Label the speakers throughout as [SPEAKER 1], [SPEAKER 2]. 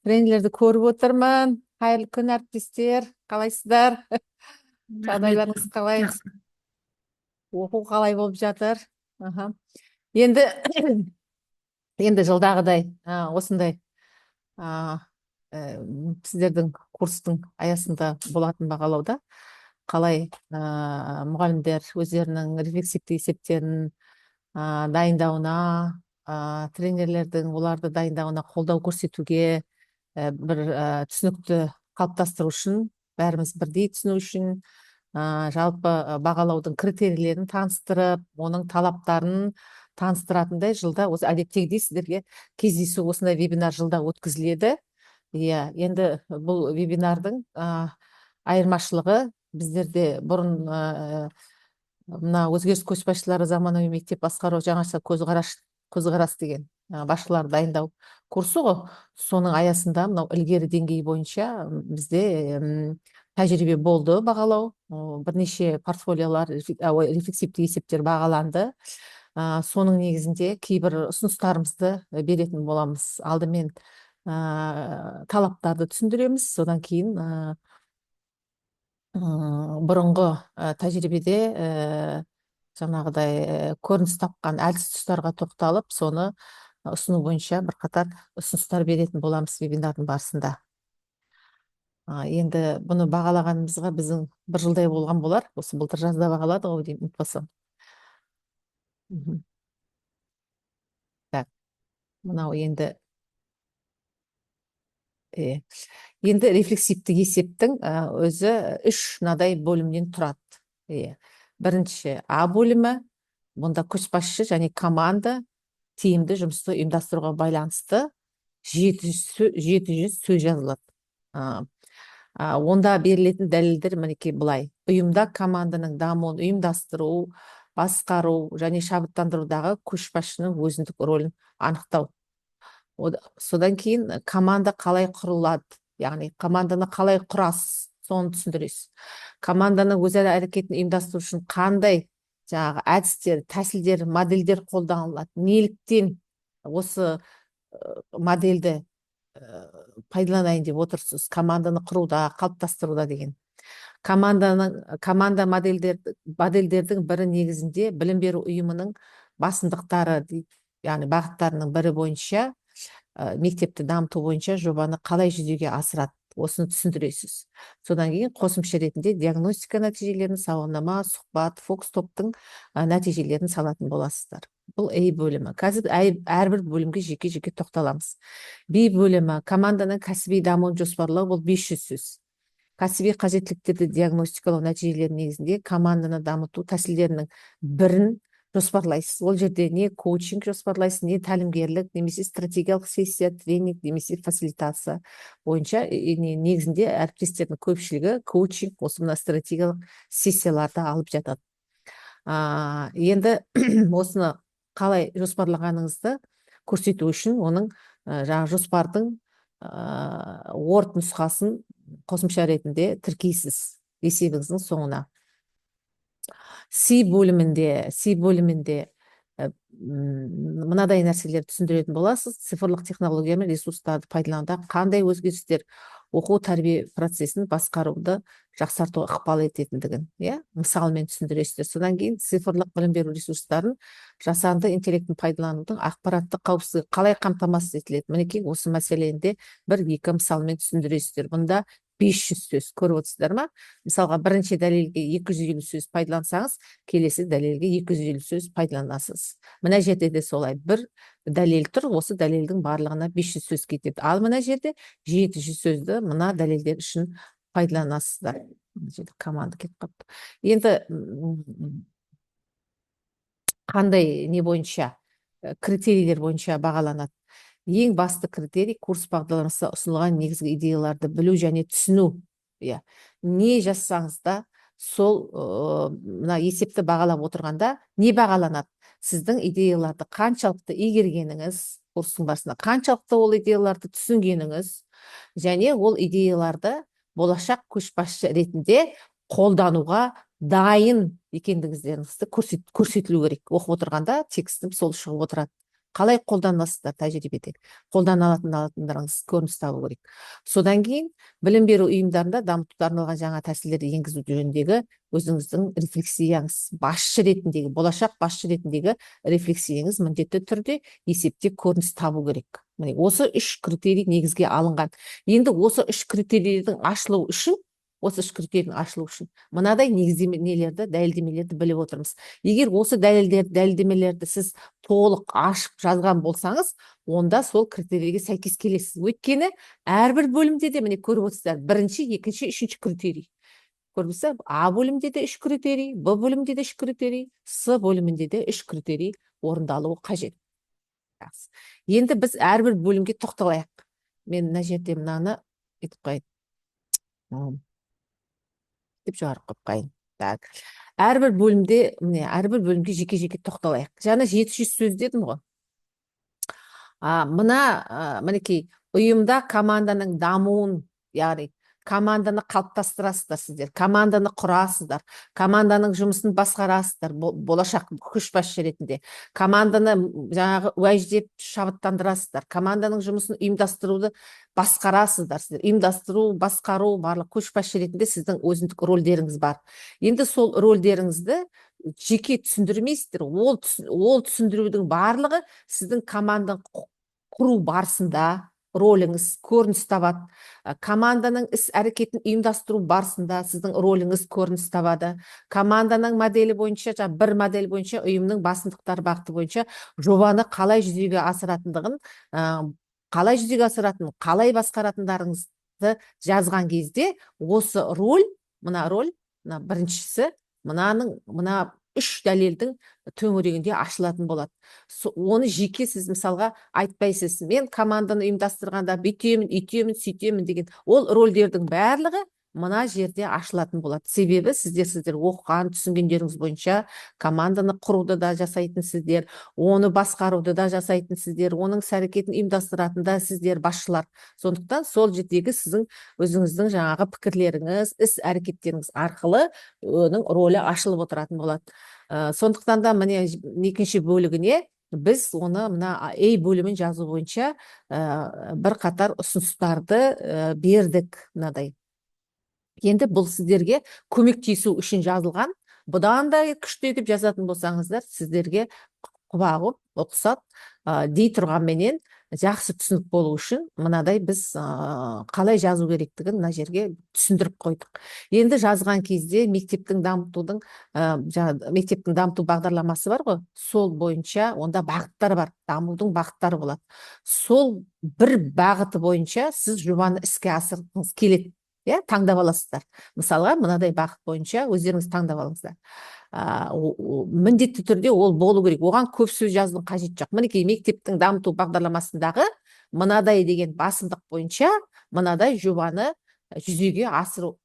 [SPEAKER 1] Тренерлерді көріп отырмын. Қайырлы күн, әріптестер. Қалайсыздар?
[SPEAKER 2] Рахмет.
[SPEAKER 1] Жағдайларыңыз қалай?
[SPEAKER 2] Жақсы.
[SPEAKER 1] Оқу қалай болып жатыр? Аха. Енді енді жылдағыдай осындай а, сіздердің курстың аясында болатын бағалауда қалай мұғалімдер өздерінің рефлексивті есептерін дайындауына, тренерлердің оларды дайындауына қолдау көрсетуге бір түсінікті қалыптастыру үшін, бәріміз бірдей түсіну үшін жалпы бағалаудың критерийлерін таныстырып, оның талаптарын таныстыратындай жылда осы әдеттегідей сіздерге кездесу осындай вебинар жылда өткізіледі. Иә, енді бұл вебинардың айырмашылығы біздерде бұрын мына өзгеріс көшбасшылары заманауи мектеп басқару жаңаша көзқарас деген басшылар дайындау курсы ғой. Соның аясында мынау ілгері деңгей бойынша бізде тәжірибе болды бағалау. Бірнеше портфолиолар, рефлексивті есептер бағаланды. Соның негізінде кейбір ұсыныстарымызды беретін боламыз. Алдымен талаптарды түсіндіреміз, содан кейін бұрынғы тәжірибеде жаңағыдай көрініс тапқан әлсіз тұстарға тоқталып, соны ұсыну бойынша бірқатар ұсыныстар беретін боламыз вебинардың барысында. Енді бұны бағалағанымызға біздің бір жылдай болған болар. Осы былтыр жазда бағалады ғой деймін, ұмытпасам. Так, мынау енді рефлексивті есептің өзі үш мынадай бөлімнен тұрады. Бірінші А бөлімі, бұнда көшбасшы және команда тиімді жұмысты ұйымдастыруға байланысты 700 сөз жазылады. Онда берілетін дәлелдер мінекей былай: ұйымда команданың дамуын ұйымдастыру, басқару және шабыттандырудағы көшбасшының өзіндік рөлін анықтау. Содан кейін команда қалай құрылады, яғни команданы қалай құрасыз, соны түсіндіресіз. Команданы өзара әрекетін ұйымдастыру үшін қандай жаңағы әдістер, тәсілдер, модельдер қолданылады, неліктен осы модельді пайдаланайын деп отырсыз команданы құруда, қалыптастыруда деген. Команда модельдердің бірі негізінде білім беру ұйымының басымдықтары, яғни бағыттарының бірі бойынша мектепті дамыту бойынша жобаны қалай жүзеге асырады, осыны түсіндіресіз. Содан кейін қосымша ретінде диагностика нәтижелерін, сауалнама, сұхбат, фокус топтың нәтижелерін салатын боласыздар. Бұл А бөлімі. Қазір әрбір бөлімге жеке-жеке тоқталамыз. Б бөлімі команданың кәсіби дамуын жоспарлау, бұл 500 сөз. Кәсіби қажеттіліктерді диагностикалау нәтижелері негізінде команданы дамыту тәсілдерінің бірін жоспарлайсыз. Ол жерде не коучинг жоспарлайсыз, не тәлімгерлік, немесе стратегиялық сессия, тренинг, немесе фасилитация бойынша негізінде әріптестердің көпшілігі коучинг, осы мына стратегиялық сессияларды алып жатады. Енді осыны қалай жоспарлағаныңызды көрсету үшін оның жаңа жоспардың Word нұсқасын қосымша ретінде тіркейсіз есебіңіздің соңына. С бөлімінде мынадай нәрселер түсіндіретін боласыз: цифрлық технология мен ресурстарды пайдалануда қандай өзгерістер оқу тәрбие процесін басқаруды жақсартуға ықпал ететіндігін, мысалмен түсіндіресіздер. Содан кейін цифрлық білім беру ресурстарын жасанды интеллектін пайдаланудың ақпараттық қауіпсіздігі қалай қамтамасыз етіледі, мінекей осы мәселені бір-екі мысалмен түсіндіресіздер. Бұнда 500 сөз көріп отырсыздар ма? Мысалға, бірінші дәлелге 250 сөз пайдалансаңыз, келесі дәлелге 250 сөз пайдаланасыз. Мына жерде де солай, бір дәлел тұр, осы дәлелдің барлығына 500 сөз кетеді. Ал мына жерде 700 сөзді мына дәлелдер үшін пайдаланасыздар. Команда кетіп қалыпты. Енді қандай не бойынша, критерийлер бойынша бағаланады? Ең басты критерий курс бағдарламасы ұсынылған негізгі идеяларды білу және түсіну. Не жазсаңыз да сол мына есепті бағалап отырғанда не бағаланады? Сіздің идеяларды қаншалықты игергеніңіз, курстың барысында қаншалықты ол идеяларды түсінгеніңіз, және ол идеяларды болашақ көшбасшы ретінде қолдануға дайын екендігіңізді көрсетілу керек. Оқып отырғанда текстім сол шығып отырады. қалай қолданасыздар тәжірибеде, қолдана алатындарыңыз көрініс табу керек. Содан кейін білім беру ұйымдарында дамытуға арналған жаңа тәсілдерді енгізу жөніндегі өзіңіздің рефлексияңыз, басшы ретіндегі, болашақ басшы ретіндегі рефлексияңыз міндетті түрде есепте көрініс табу керек. Міне осы үш критерий негізге алынған. Енді осы үш критерийдің ашылу үшін мынадай негіздемелерді, дәлелдемелерді біліп отырмыз. Егер осы дәлелдемелерді сіз толық ашып жазған болсаңыз, онда сол критерийге сәйкес келесіз. Өйткені әрбір бөлімде де міне көріп отырсыздар, бірінші, екінші, үшінші критерий. Көрдіңіз, А бөлімде де үш критерий, Б бөлімде де үш критерий, С бөлімінде де үш критерий орындалуы қажет. Енді біз әрбір бөлімге тоқталайық. Мен мына жерде мынаны етіп қойын. Деп жоғары қойып қойын. Так. Әрбір бөлімге жеке-жеке тоқталайық. Жаңа 700 сөз дедім ғой. Мінекей, ұйымда команданың дамуын, яғни команданы қалыптастырасыздар сіздер, команданы құрасыздар, команданың жұмысын басқарасыздар, болашақ көшбасшы ретінде, команданы жаңағы уәждеп шабыттандырасыздар, команданың жұмысын ұйымдастыруды басқарасыздар сіздер. Ұйымдастыру, басқару, барлық көшбасшы ретінде сіздің өзіндік рөлдеріңіз бар. Енді сол рөлдеріңізді жеке түсіндірмейсіздер. Ол түсіндірудің барлығы сіздің команданы құру барысында роліңіз көрініс табады. Команданың іс әрекетін ұйымдастыру барысында сіздің роліңіз көрініс табады. Команданың моделі бойынша, бір модель бойынша, ұйымның басымдықтары бағыты бойынша жобаны қалай жүзеге асыратындығын, қалай басқаратындарыңызды жазған кезде осы роль, мына біріншісі, мына үш дәлелдің төңірегінде ашылатын болады. Оны жеке сіз мысалға айтпайсыз. Мен команданы ұйымдастырғанда бүйтемін, үйтемін, сөйтемін деген. Ол рөлдердің барлығы мына жерде ашылатын болады. Себебі сіздер оқыған, түсінгендеріңіз бойынша команданы құруды да жасайтын сіздер, оны басқаруды да жасайтын сіздер, оның іс-әрекетін ұйымдастыратын да сіздер, басшылар. Сондықтан сол жердегі сіздің өзіңіздің жаңағы пікірлеріңіз, іс-әрекеттеріңіз арқылы оның рөлі ашылып отыратын болады. Сондықтан да міне екінші бөлігіне біз оны мына А бөлімін жазу бойынша бір қатар ұсыныстарды бердік. Мынадай. Енді бұл сіздерге көмектесу үшін жазылған. Бұдан да күштетіп жазатын болсаңыздар, сіздерге құбағып, ұқсат дей тұрғанменен жақсы түсінік болу үшін мынадай біз қалай жазу керектігін мына жерге түсіндіріп қойдық. Енді жазған кезде мектептің дамыту бағдарламасы бар ғой, сол бойынша онда бағыттар бар, дамудың бағыттары болады. Сол бір бағыты бойынша сіз жобаны іске асырғыңыз келеді. Таңдап аласыздар. Мысалға, мынадай бағыт бойынша өздеріңіз таңдап алыңыздар. Міндетті түрде ол болу керек. Оған көп сөз жазудың қажеті жоқ. Мінекей, мектептің дамыту бағдарламасындағы мынадай деген басымдық бойынша мынадай жобаны жүзеге асыру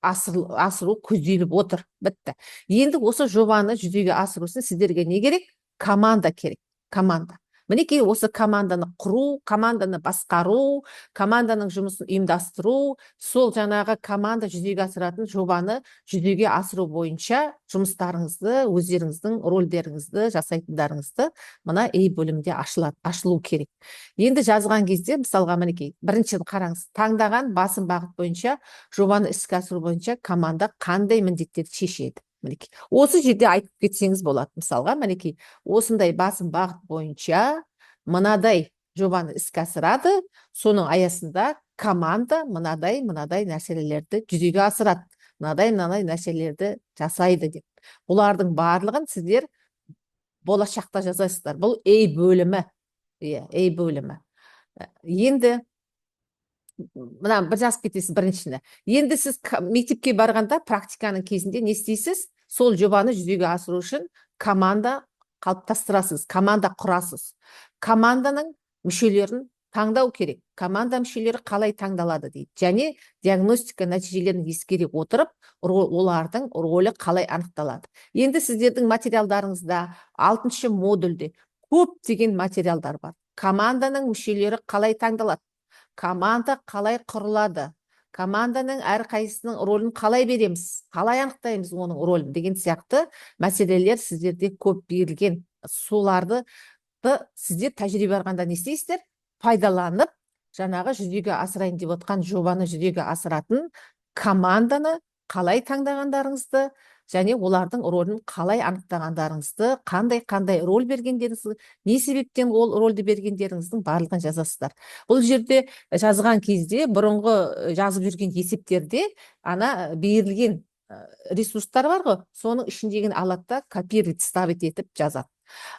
[SPEAKER 1] көзделіп отыр. Бітті. Енді осы жобаны жүзеге асыру үшін сіздерге не керек? Команда керек. Команда. Мінекей, осы команданы құру, команданы басқару, команданың жұмысын ұйымдастыру, сол жаңағы команда жүзеге асыратын жобаны жүзеге асыру бойынша жұмыстарыңызды, өздеріңіздің рөлдеріңізді, жасайтындарыңызды мына бөлімінде ашылу керек. Енді жазған кезде, мысалға, мінекей, біріншіден қараңыз, таңдаған басым бағыт бойынша жобаны іске асыру бойынша команда қандай міндеттерді шешеді? Мінекей, осы жерде айтып кетсеңіз болады. Мысалға, мінекей, осындай басым бағыт бойынша мынадай жобаны іске асырады, соның аясында команда мынадай нәрселерді жүзеге асырады, мынадай нәрселерді жасайды деп. Бұлардың барлығын сіздер болашақта жазасыздар. Бұл бөлімі. Бөлімі. Енді мына бір жазып кетесіз біріншіні. Енді сіз мектепке барғанда практиканың кезінде не істейсіз? Сол жобаны жүзеге асыру үшін команда қалыптастырасыз, команда құрасыз. Команданың мүшелерін таңдау керек. Команда мүшелері қалай таңдалады дейді. Және диагностика нәтижелерін ескере отырып, олардың рөлі қалай анықталады. Енді сіздердің материалдарыңызда 6-шы модульде көптеген материалдар бар. Команданың мүшелері қалай таңдалады? Команда қалай құрылады? Команданың әрқайсының рөлін қалай береміз? Қалай анықтаймыз оның рөлін деген сияқты мәселелер сіздерде көп берілген. Соларды сіздер тәжірибе алғанда не істейсіздер? Пайдаланып, жаңағы жүзеге асырайын деп отқан жобаны жүзеге асыратын команданы қалай таңдағандарыңызды, және олардың рөлін қалай анықтағандарыңызды, қандай роль бергендеріңізді, не себептен ол рөлді бергендеріңіздің барлығын жазасыздар. Бұл жерде жазған кезде, бұрынғы жазып жүрген есептерде берілген ресурстар бар ғой, соның ішіндегіні алады да копировать, ставить етіп жазады.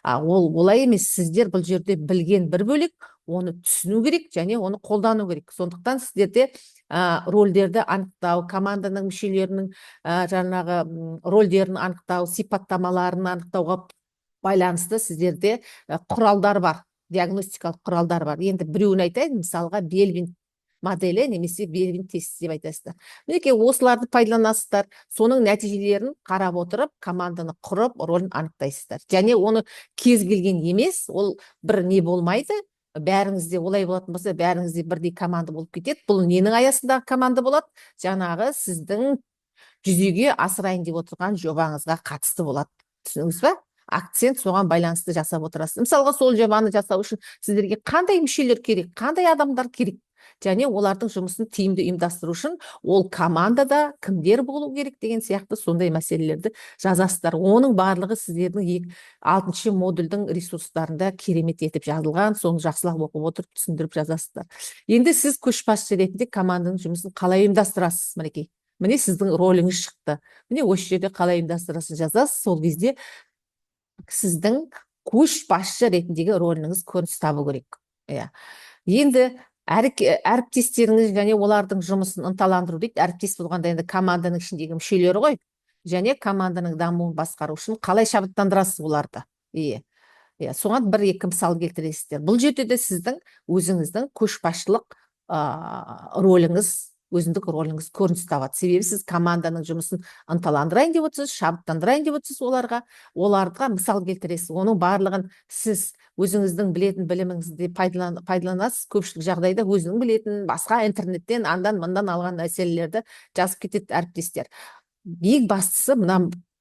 [SPEAKER 1] Ол олай емес, сіздер бұл жерде білген бір бөлек, оны түсіну керек және оны қолдану керек. Сондықтан сіздерде рөлдерді анықтау, команданың мүшелерінің жаңағы рөлдерін анықтау, сипаттамаларын анықтауға байланысты сіздерде құралдар бар, диагностикалық құралдар бар. Енді біреуін айтайын, мысалға Бельвин моделі немесе Бельвин тесті деп айтасыздар. Мінекей осыларды пайдаланасыздар, соның нәтижелерін қарап отырып, команданы құрып, рөлін анықтайсыздар. Және оны кез келген емес, ол бір не болмайды, бәріңізде олай болатын болса, бәріңізде бірдей команда болып кетеді. Бұл ненің аясындағы команда болады? Жаңағы сіздің жүзеге асырайын деп отырған жобаңызға қатысты болады. Түсініңіз ба? Акцент соған байланысты жасап отырасыз. Мысалға, сол жобаны жасау үшін сіздерге қандай мүшелер керек, қандай адамдар керек, және олардың жұмысын тиімді ұйымдастыру үшін ол командада кімдер болу керек деген сияқты сондай мәселелерді жазасыздар. Оның барлығы сіздердің 6-шы модульдің ресурстарында керемет етіп жазылған, соны жақсылап оқып отырып түсіндіріп жазасыздар. Енді сіз көшбасшы ретінде команданың жұмысын қалай ұйымдастырасыз? Міне сіздің рөліңіз шықты. Міне осы жерде қалай ұйымдастырасыз жазасыз. Сол кезде сіздің көшбасшы ретіндегі рөліңіз көрініс табу керек. Енді әріптестеріңіз және олардың жұмысын ынталандыру дейді. Әріптес болғанда енді команданың ішіндегі мүшелері ғой, және команданың дамуын басқару үшін қалай шабыттандырасыз оларды. Соған бір-екі мысал келтіресіздер. Бұл жерде де сіздің өзіңіздің көшбасшылық рөліңіз, өзіндік рөліңіз көрініс табады. Себебі сіз команданың жұмысын ынталандырайын деп отырсыз, шабыттандырайын деп отырсыз, оларға мысал келтіресіз. Оның барлығын сіз өзіңіздің білетін біліміңізді пайдаланасыз. Көпшілік жағдайда өзінің білетін, басқа интернеттен андан-мындан алған мәселелерді жазып кетеді әріптестер. Ең бастысы, мына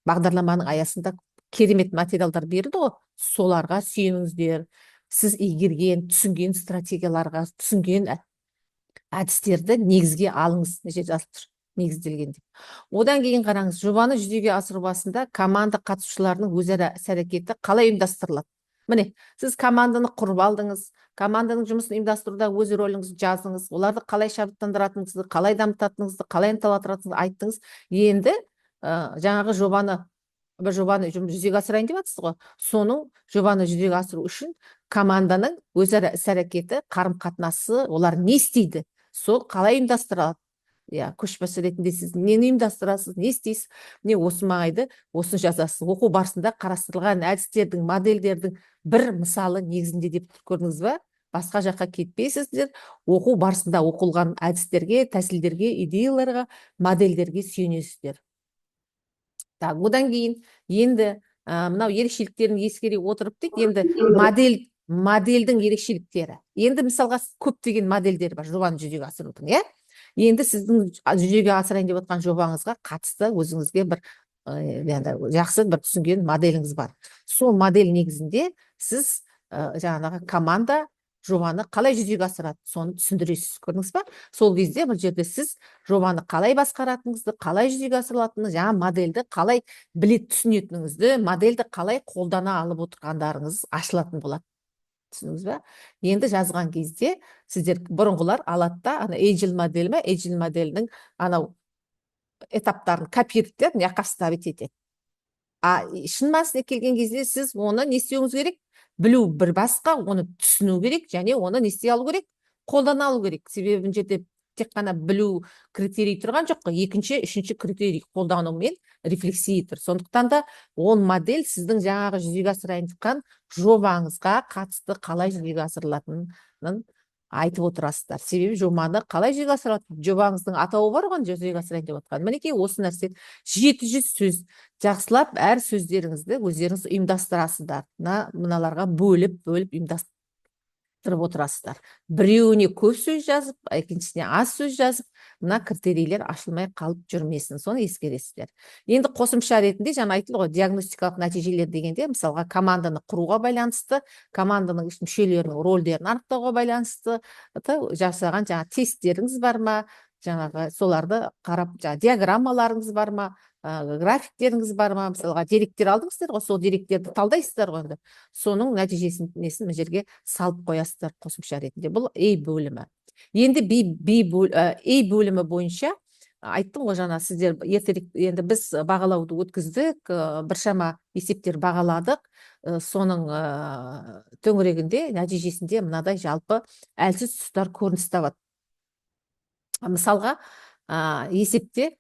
[SPEAKER 1] бағдарламаның аясында керемет материалдар берді ғой, соларға сүйеніңіздер. Сіз игерген, түсінген стратегияларға, түсінген әдістерді негізге алыңыз. Неше жазып тұр, негізделген деп. Одан кейін қараңыз, жобаны жүзеге асыру басында команда қатысушыларының өзара іс-әрекеті қалай ұйымдастырылады? Міне, сіз команданы құрып алдыңыз, команданың жұмысын ұйымдастыруда өз рөліңізді жаздыңыз, оларды қалай шабыттандыратыныңызды, қалай дамытатыныңызды, қалай ынталандыратыныңызды айттыңыз. Енді жаңағы бір жобаны жүзеге асырайын деп жатсыз ғой, соның жобаны жүзеге асыру үшін команданың өзара іс-әрекеті, қарым-қатынасы, олар не істейді, сол қалай ұйымдастырылады? Көшбасшы ретінде сіз нені ұйымдастырасыз, не істейсіз? Міне осы маңайды, осыны жазасыз. Оқу барысында қарастырылған әдістердің, модельдердің бір мысалы негізінде деп көрдіңіз ба? Басқа жаққа кетпейсіздер. Оқу барысында оқылған әдістерге, тәсілдерге, идеяларға, модельдерге сүйенесіздер. Одан кейін енді мынау ерекшеліктерін ескере отырып дейді, енді модельдің ерекшеліктері. Енді мысалға көптеген модельдер бар жобаны жүзеге асырудың, Енді сіздің жүзеге асырайын деп отқан жобаңызға қатысты өзіңізге бір жақсы бір түсінген моделіңіз бар. Сол модель негізінде сіз жаңағы команда жобаны қалай жүзеге асырады, соны түсіндіресіз. Көрдіңіз ба? Сол кезде бұл жерде сіз жобаны қалай басқаратыныңызды, қалай жүзеге асырылатыныңызды, жаңа модельді қалай білет түсінетініңізді, модельді қалай қолдана алып отырғандарыңыз ашылатын болады. Түсініңіз ба? Енді жазған кезде сіздер бұрынғылар алады да, Agile моделі ме, Agile моделінің этаптарын копировать, мына ставить етеді. Шын мәнісіне келген кезде сіз оны не істеуіңіз керек? Білу бір басқа, оны түсіну керек, және оны не істей алу керек? Қолдана алу керек. Себебі бұл жерде тек қана білу критерий тұрған жоқ қой, екінші, үшінші критерий қолдану мен рефлексия тұр. Сондықтан да ол модель сіздің жаңағы жүзеге асырайын жатқан жобаңызға қатысты қалай жүзеге асырылатынын айтып отырасыздар. Себебі жобаны қалай жүзеге асырылады? Жобаңыздың атауы бар ғой, жүзеге асырайын деп отқан. Мінекей осы нәрсе 700 сөз. Жақсылап әр сөздеріңізді өздеріңіз ұйымдастырасыздар. Мыналарға бөліп арттырып отырасыздар. Біреуіне көп сөз жазып, екіншісіне аз сөз жазып, мына критерийлер ашылмай қалып жүрмесін, соны ескересіздер. Енді қосымша ретінде жаңа айтылды ғой, диагностикалық нәтижелер дегенде, мысалға команданы құруға байланысты, команданың мүшелерінің рөлдерін анықтауға байланысты жасаған жаңа тесттеріңіз бар ма, жаңағы соларды қарап, диаграммаларыңыз бар ма, графиктеріңіз бар ма, мысалға деректер алдыңыздар ғой, сол деректерді талдайсыздар ғой, соның нәтижесін мына жерге салып қоясыздар қосымша ретінде. Бұл A бөлімі. Енді A бөлімі бойынша айттым ғой жаңа, сіздер ертерек енді біз бағалауды өткіздік, біршама есептер бағаладық, соның төңірегінде нәтижесінде мынадай жалпы әлсіз тұстар көрініс табады. Мысалға, есепте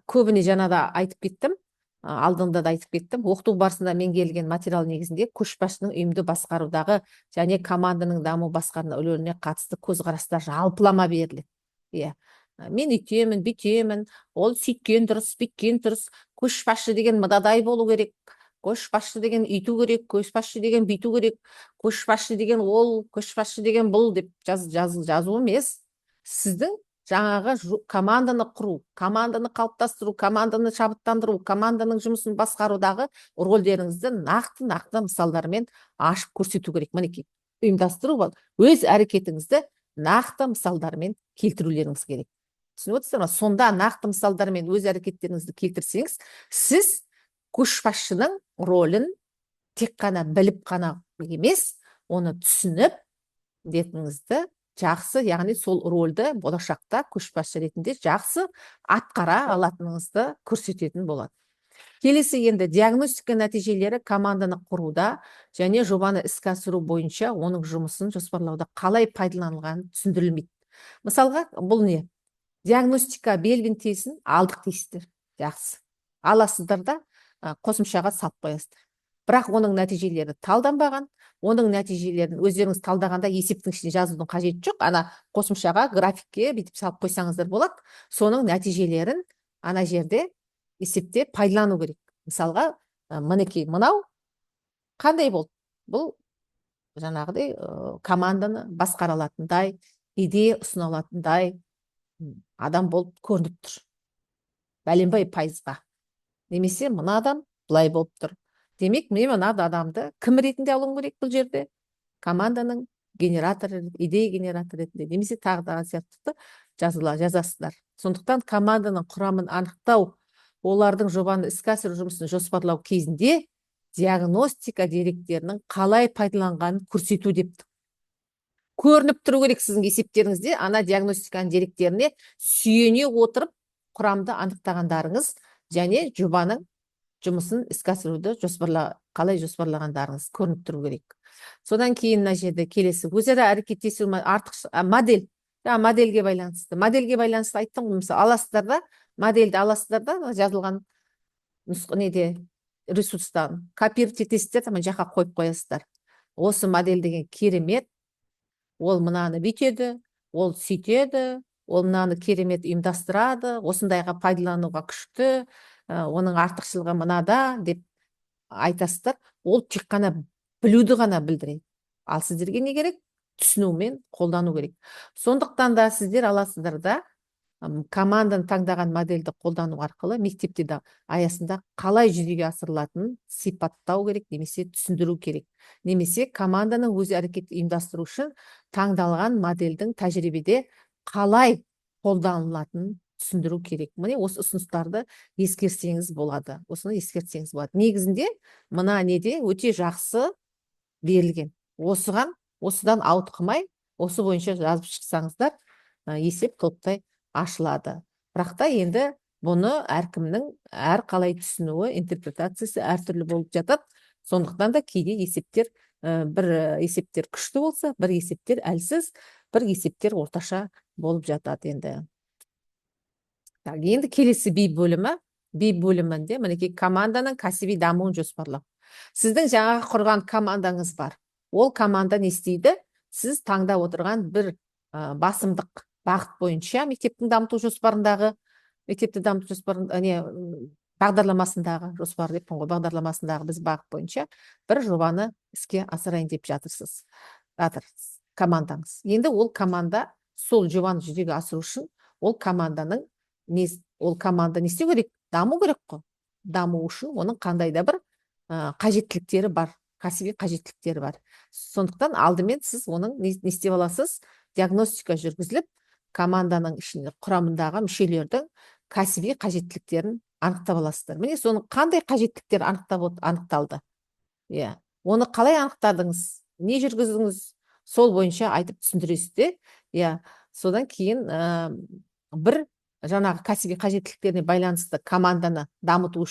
[SPEAKER 1] көбіне жаңада айтып кеттім, алдында да айтып кеттім, оқыту барысында меңгерілген материал негізінде көшбасшының ұйымды басқарудағы және команданың даму басқару рөліне қатысты көзқарастар жалпылама беріледі. Иә, мен үйтемін, бүйтемін, ол сөйткен дұрыс, бүйткен дұрыс, көшбасшы деген мынадай болу керек, көшбасшы деген үйту керек, көшбасшы деген бүйту керек, көшбасшы деген ол, көшбасшы деген бұл деп жазу емес. Сіздің жаңағы команданы құру, команданы қалыптастыру, команданы шабыттандыру, команданың жұмысын басқарудағы рөлдеріңізді нақты мысалдармен ашып көрсету керек. Мінекей, ұйымдастыру бол, өз әрекетіңізді нақты мысалдармен келтірулеріңіз керек. Түсініп отырсыздар ма? Сонда нақты мысалдармен өз әрекеттеріңізді келтірсеңіз, сіз көшбасшының рөлін тек қана біліп қана емес, оны түсініп детіңізді жақсы, яғни сол рөлді болашақта көшбасшы ретінде жақсы атқара алатыныңызды көрсететін болады. Келесі енді диагностика нәтижелері команданы құруда және жобаны іске асыру бойынша оның жұмысын жоспарлауда қалай пайдаланылғаны түсіндірілмейді. Мысалға, бұл не? Диагностика Бельвин тесін алдық дейсіздер. Жақсы. Аласыздар да қосымшаға салып қоясыздар. Бірақ оның нәтижелері талданбаған, оның нәтижелерін өздеріңіз талдағанда есептің ішіне жазудың қажеті жоқ, ана қосымшаға, графикке бүйтіп салып қойсаңыздар болады. Соның нәтижелерін ана жерде есепте пайдалану керек. Мысалға, мінекей, мынау қандай болды? Бұл жаңағыдай команданы басқара алатындай, идея ұсына алатындай адам болып көрініп тұр. Бәленбай пайызға. Немесе мына адам былай болып тұр. Демек, мен мына адамды кім ретінде алуым керек бұл жерде? Команданың генераторы, идея генераторы ретінде, немесе тағы сияқты жазасыздар. Сондықтан команданың құрамын анықтау, олардың жобаны іске асыру жұмысын жоспарлау кезінде диагностика деректерінің қалай пайдаланғанын көрсету депті. Көрініп тұру керек сіздің есептеріңізде, ана диагностиканың деректеріне сүйене отырып құрамды анықтағандарыңыз және жобаның жұмысын іске асыруды қалай жоспарлағандарыңыз көрініп тұру керек. Содан кейін мына жерде келесі өзара әрекеттесу модель, модельге байланысты. Модельге байланысты айттым ғой, мысалы, аласыздар да, модельді аласыздар да, жазылған неде ресурстан копировать етесіздер, жаққа қойып қоясыздар. Осы модель деген керемет, ол мынаны бүйтеді, ол сөйтеді, ол мынаны керемет ұйымдастырады, осындайға пайдалануға күшті, оның артықшылығы мынада деп айтасыздар. Ол тек қана білуді ғана білдіреді. Ал сіздерге не керек? Түсіну мен қолдану керек. Сондықтан да сіздер аласыздар да команданы таңдаған модельді қолдану арқылы мектепте аясында қалай жүзеге асырылатынын сипаттау керек, немесе түсіндіру керек. Немесе команданың өз әрекетін ұйымдастыру үшін таңдалған модельдің тәжірибеде қалай қолданылатынын түсіндіру керек. Міне осы ұсыныстарды ескерсеңіз болады. Осыны ескертсеңіз болады. Негізінде мына неде өте жақсы берілген. Осыдан ауытқымай, осы бойынша жазып шықсаңыздар, есеп толықтай ашылады. Бірақ та енді бұны әркімнің қалай түсінуі, интерпретациясы әртүрлі болып жатады. Сондықтан да кейде есептер, бір есептер күшті болса, бір есептер әлсіз, бір есептер орташа болып жатады енді. Енді келесі B бөлімінде мінекей команданың кәсіби дамуын жоспарлау. Сіздің жаңа құрған командаңыз бар. Ол команда не істейді? Сіз таңдап отырған бір басымдық бағыт бойынша мектептің дамыту жоспарындағы, бағдарламасындағы жоспар деппін ғой, бағдарламасындағы біз бағыт бойынша бір жобаны іске асырайын деп жатырсыз. командаңыз. Енді ол команда сол жобаны жүзеге асыру үшін ол команда не істеу керек? Даму керек қой. Даму үшін оның қандай да бір қажеттіліктері бар, кәсіби қажеттіліктері бар. Сондықтан алдымен сіз оның не істеп аласыз? Диагностика жүргізіліп, команданың ішінде құрамындағы мүшелердің кәсіби қажеттіліктерін анықтап аласыздар. Міне соның қандай қажеттіліктер анықталды. Иә. Оны қалай анықтадыңыз? Не жүргіздіңіз? Сол бойынша айтып түсіндіресіз де. Иә. Содан кейін бір жаңағы кәсіби қажеттіліктеріне байланысты команданы дамыту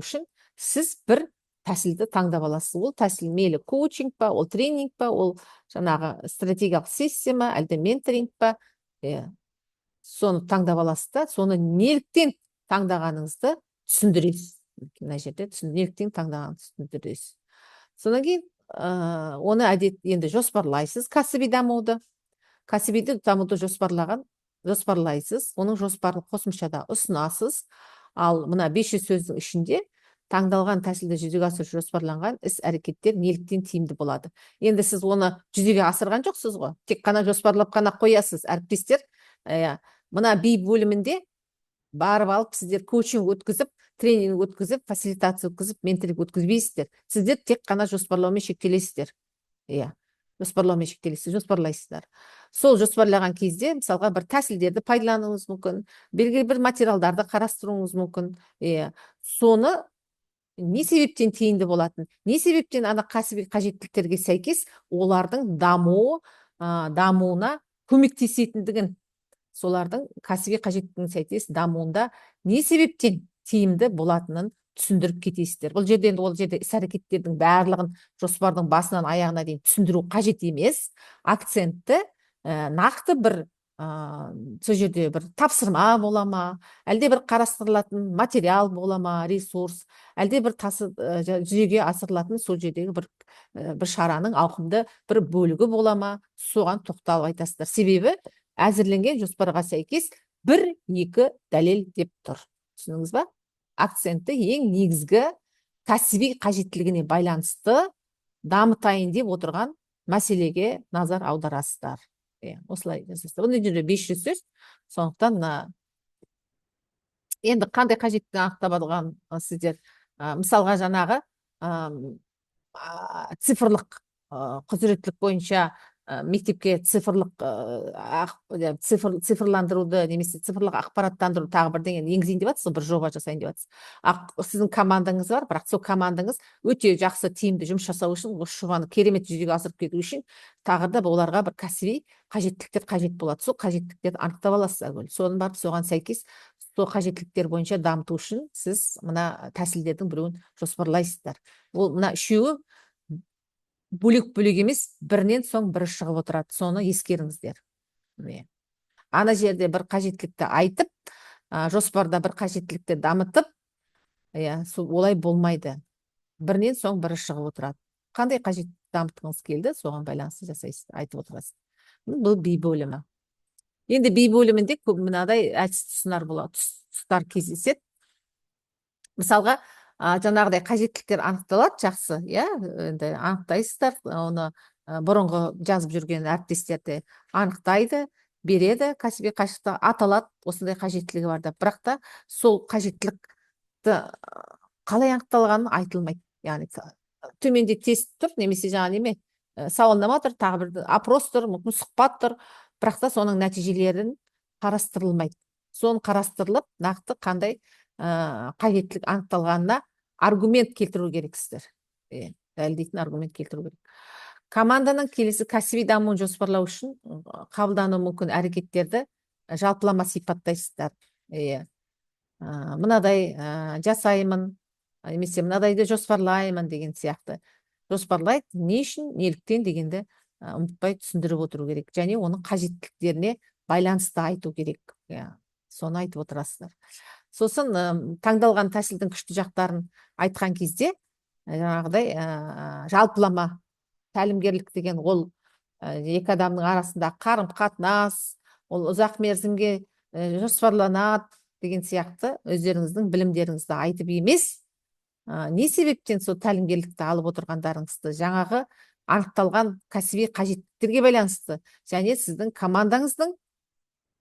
[SPEAKER 1] үшін сіз бір тәсілді таңдап аласыз. Ол тәсіл мейлі коучинг па, ол тренинг па, ол жаңағы стратегиялық сессия ма, әлде менторинг па, соны таңдап аласыз да, соны неліктен таңдағаныңызды түсіндіресіз. Мына жерде неліктен таңдағаныңызды түсіндіресіз. Содан кейін оны енді жоспарлайсыз, кәсіби дамуды жоспарлайсыз, оның жоспарын қосымшада ұсынасыз. Ал мына 500 сөздің ішінде таңдалған тәсілді жүзеге асыру жоспарланған іс-әрекеттер неліктен тиімді болады. Енді сіз оны жүзеге асырған жоқсыз ғой, тек қана жоспарлап қана қоясыз. Әріптестер, мына би бөлімінде барып алып сіздер коучинг өткізіп, тренинг өткізіп, фасилитация өткізіп, менторинг өткізбейсіздер. Сіздер тек қана жоспарлаумен шектелесіздер. Жоспарлаумен шектелесіз, жоспарлайсыздар. Сол жоспарлаған кезде, мысалға, бір тәсілдерді пайдалануыңыз мүмкін, белгілі бір материалдарды қарастыруыңыз мүмкін. Соны не себептен тиімді болатын, не себептен ана кәсіби қажеттіліктерге сәйкес олардың дамуына көмектесетіндігін, солардың кәсіби қажеттілігіне сәйкес дамуында не себептен тиімді болатынын түсіндіріп кетесіздер. Бұл жерде ол жерде іс-әрекеттердің барлығын жоспардың басынан аяғына дейін түсіндіру қажет емес. Акцентті нақты бір сол жерде бір тапсырма бола ма, әлде бір қарастырылатын материал бола ма, ресурс, әлде бір жүзеге асырылатын сол жердегі бір шараның ауқымды бір бөлігі бола ма, соған тоқталып айтасыздар. Себебі әзірленген жоспарға сәйкес 1-2 дәлел деп тұр. Түсіндіңіз ба? Акцентті ең негізгі кәсіби қажеттілігіне байланысты дамытайын деп отырған мәселеге назар аударасыздар. Осылай жасайсыздар. Оның жерде 500 сөз. Сондықтан енді қандай қажеттілігін анықтап алған сіздер, мысалға жаңағы цифрлық құзыреттілік бойынша мектепке цифрландыруды немесе цифрлық ақпараттандыру тағы бірдеңе енгізейін деп жатсыз, бір жоба жасайын деп жатсыз. Сіздің командаңыз бар, бірақ сол командаңыз өте жақсы тиімді жұмыс жасау үшін, осы жобаны керемет жүзеге асырып кету үшін тағы да оларға бір кәсіби қажеттіліктер қажет болады. Сол қажеттіліктерді анықтап аласыз. Соны барып соған сәйкес сол қажеттіліктер бойынша дамыту үшін сіз мына тәсілдердің біреуін жоспарлайсыздар. Ол мына үшеуі бөлек емес, бірінен соң бірі шығып отырады. Соны ескеріңіздер. Ана жерде бір қажеттілікті айтып, жоспарда бір қажеттілікті дамытып, олай болмайды. Бірінен соң бірі шығып отырады. Қандай қажеттілікті дамытқыңыз келді, соған байланысты жасайсыз, айтып отырасыз. Бұл би бөлімі. Енді би бөлімінде көп мынадай тұстар кездеседі. Мысалға, жаңағыдай қажеттіліктер анықталады, жақсы, енді анықтайсыздар, оны бұрынғы жазып жүрген әріптестерді анықтайды, береді, кәсіби қажеттілік аталады, осындай қажеттілігі бар да, бірақ та сол қажеттілікті қалай анықталғаны айтылмайды. Яғни төменде тест тұр, немесе жаңа неме сауалнама тұр, тағы бір опрос тұр, мүмкін сұхбат тұр, бірақ та соның нәтижелерін қарастырылмайды. Соны қарастырылып, нақты қандай қажеттілік анықталғанына аргумент келтіру керексіздер. Дәлелдейтін аргумент келтіру керек. Команданың келесі кәсіби дамуын жоспарлау үшін қабылдану мүмкін әрекеттерді жалпылама сипаттайсыздар. Мынадай жасаймын, немесе мынадайды жоспарлаймын деген сияқты. Жоспарлайды, не үшін, неліктен дегенді ұмытпай түсіндіріп отыру керек. Және оның қажеттіліктеріне байланысты айту керек. Соны айтып отырасыздар. Сосын таңдалған тәсілдің күшті жақтарын айтқан кезде, жаңағыдай жалпылама тәлімгерлік деген ол екі адамның арасында қарым-қатынас, ол ұзақ мерзімге жоспарланады деген сияқты өздеріңіздің білімдеріңізді айтып емес, не себептен сол тәлімгерлікті алып отырғандарыңызды жаңағы анықталған кәсіби қажеттіліктерге байланысты және сіздің командаңыздың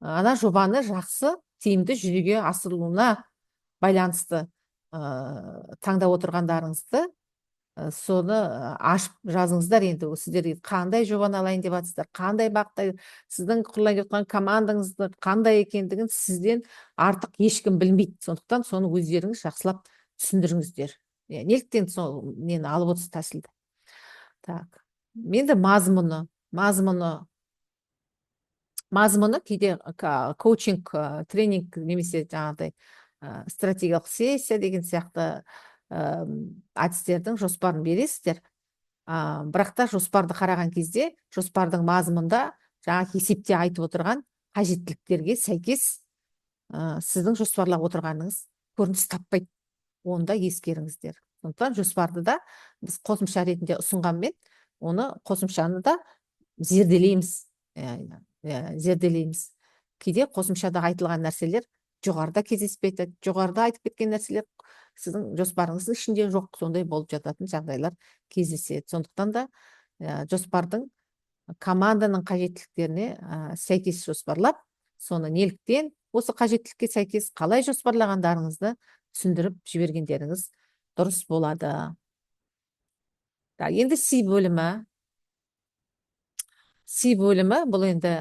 [SPEAKER 1] ана жобаны жақсы тиімді жүзеге асырылуына байланысты таңдап отырғандарыңызды соны ашып жазыңыздар. Енді сіздер қандай жобаны алайын деп жатсыздар, қандай бағытта сіздің құрылайын деп жатқан командаңызды қандай екендігін сізден артық ешкім білмейді. Сондықтан соны өздеріңіз жақсылап түсіндіріңіздер. Неліктен сол нені алып отырсыз тәсілді? Так, енді мазмұны кейде коучинг, тренинг немесе жаңағыдай стратегиялық сессия деген сияқты әдістердің жоспарын бересіздер. Бірақ та жоспарды қараған кезде жоспардың мазмұнында жаңағы есепте айтып отырған қажеттіліктерге сәйкес сіздің жоспарлап отырғаныңыз көрініс таппайды. Оны да ескеріңіздер. Сондықтан жоспарды да біз қосымша ретінде ұсынғанмен, оны қосымшаны да зерделейміз. Кейде қосымшада айтылған нәрселер жоғарыда кездеспейді. Жоғарыда айтып кеткен нәрселер сіздің жоспарыңыздың ішінде жоқ, сондай болып жататын жағдайлар кездеседі. Сондықтан да жоспардың команданың қажеттіліктеріне сәйкес жоспарлап, соны неліктен осы қажеттілікке сәйкес қалай жоспарлағандарыңызды түсіндіріп жібергендеріңіз дұрыс болады. Енді C бөлімі бұл енді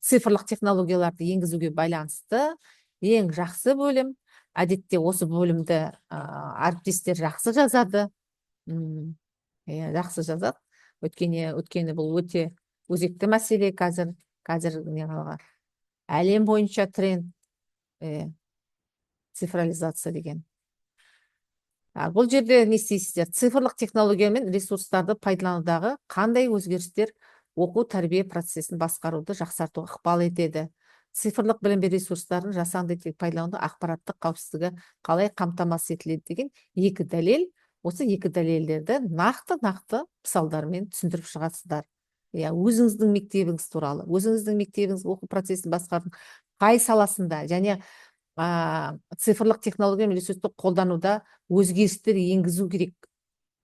[SPEAKER 1] цифрлық технологияларды енгізуге байланысты ең жақсы бөлім. Әдетте осы бөлімді әріптестер жақсы жазады. Жақсы жазады. Өткені бұл өте өзекті мәселе қазір әлем бойынша тренд цифрализация деген. Бұл жерде не істейсіздер? Цифрлық технология мен ресурстарды пайдаланудағы қандай өзгерістер оқу тәрбие процесін басқаруды жақсартуға ықпал етеді? Цифрлық білім беру ресурстарын жасанды интеллект пайдалануда ақпараттық қауіпсіздігі қалай қамтамасыз етіледі деген екі дәлел. Осы екі дәлелдерді нақты мысалдармен түсіндіріп шығасыздар. Өзіңіздің мектебіңіз туралы, өзіңіздің мектебіңіз оқу процесін басқарудың қай саласында және цифрлық технология мен ресурсты қолдануда өзгерістер енгізу керек.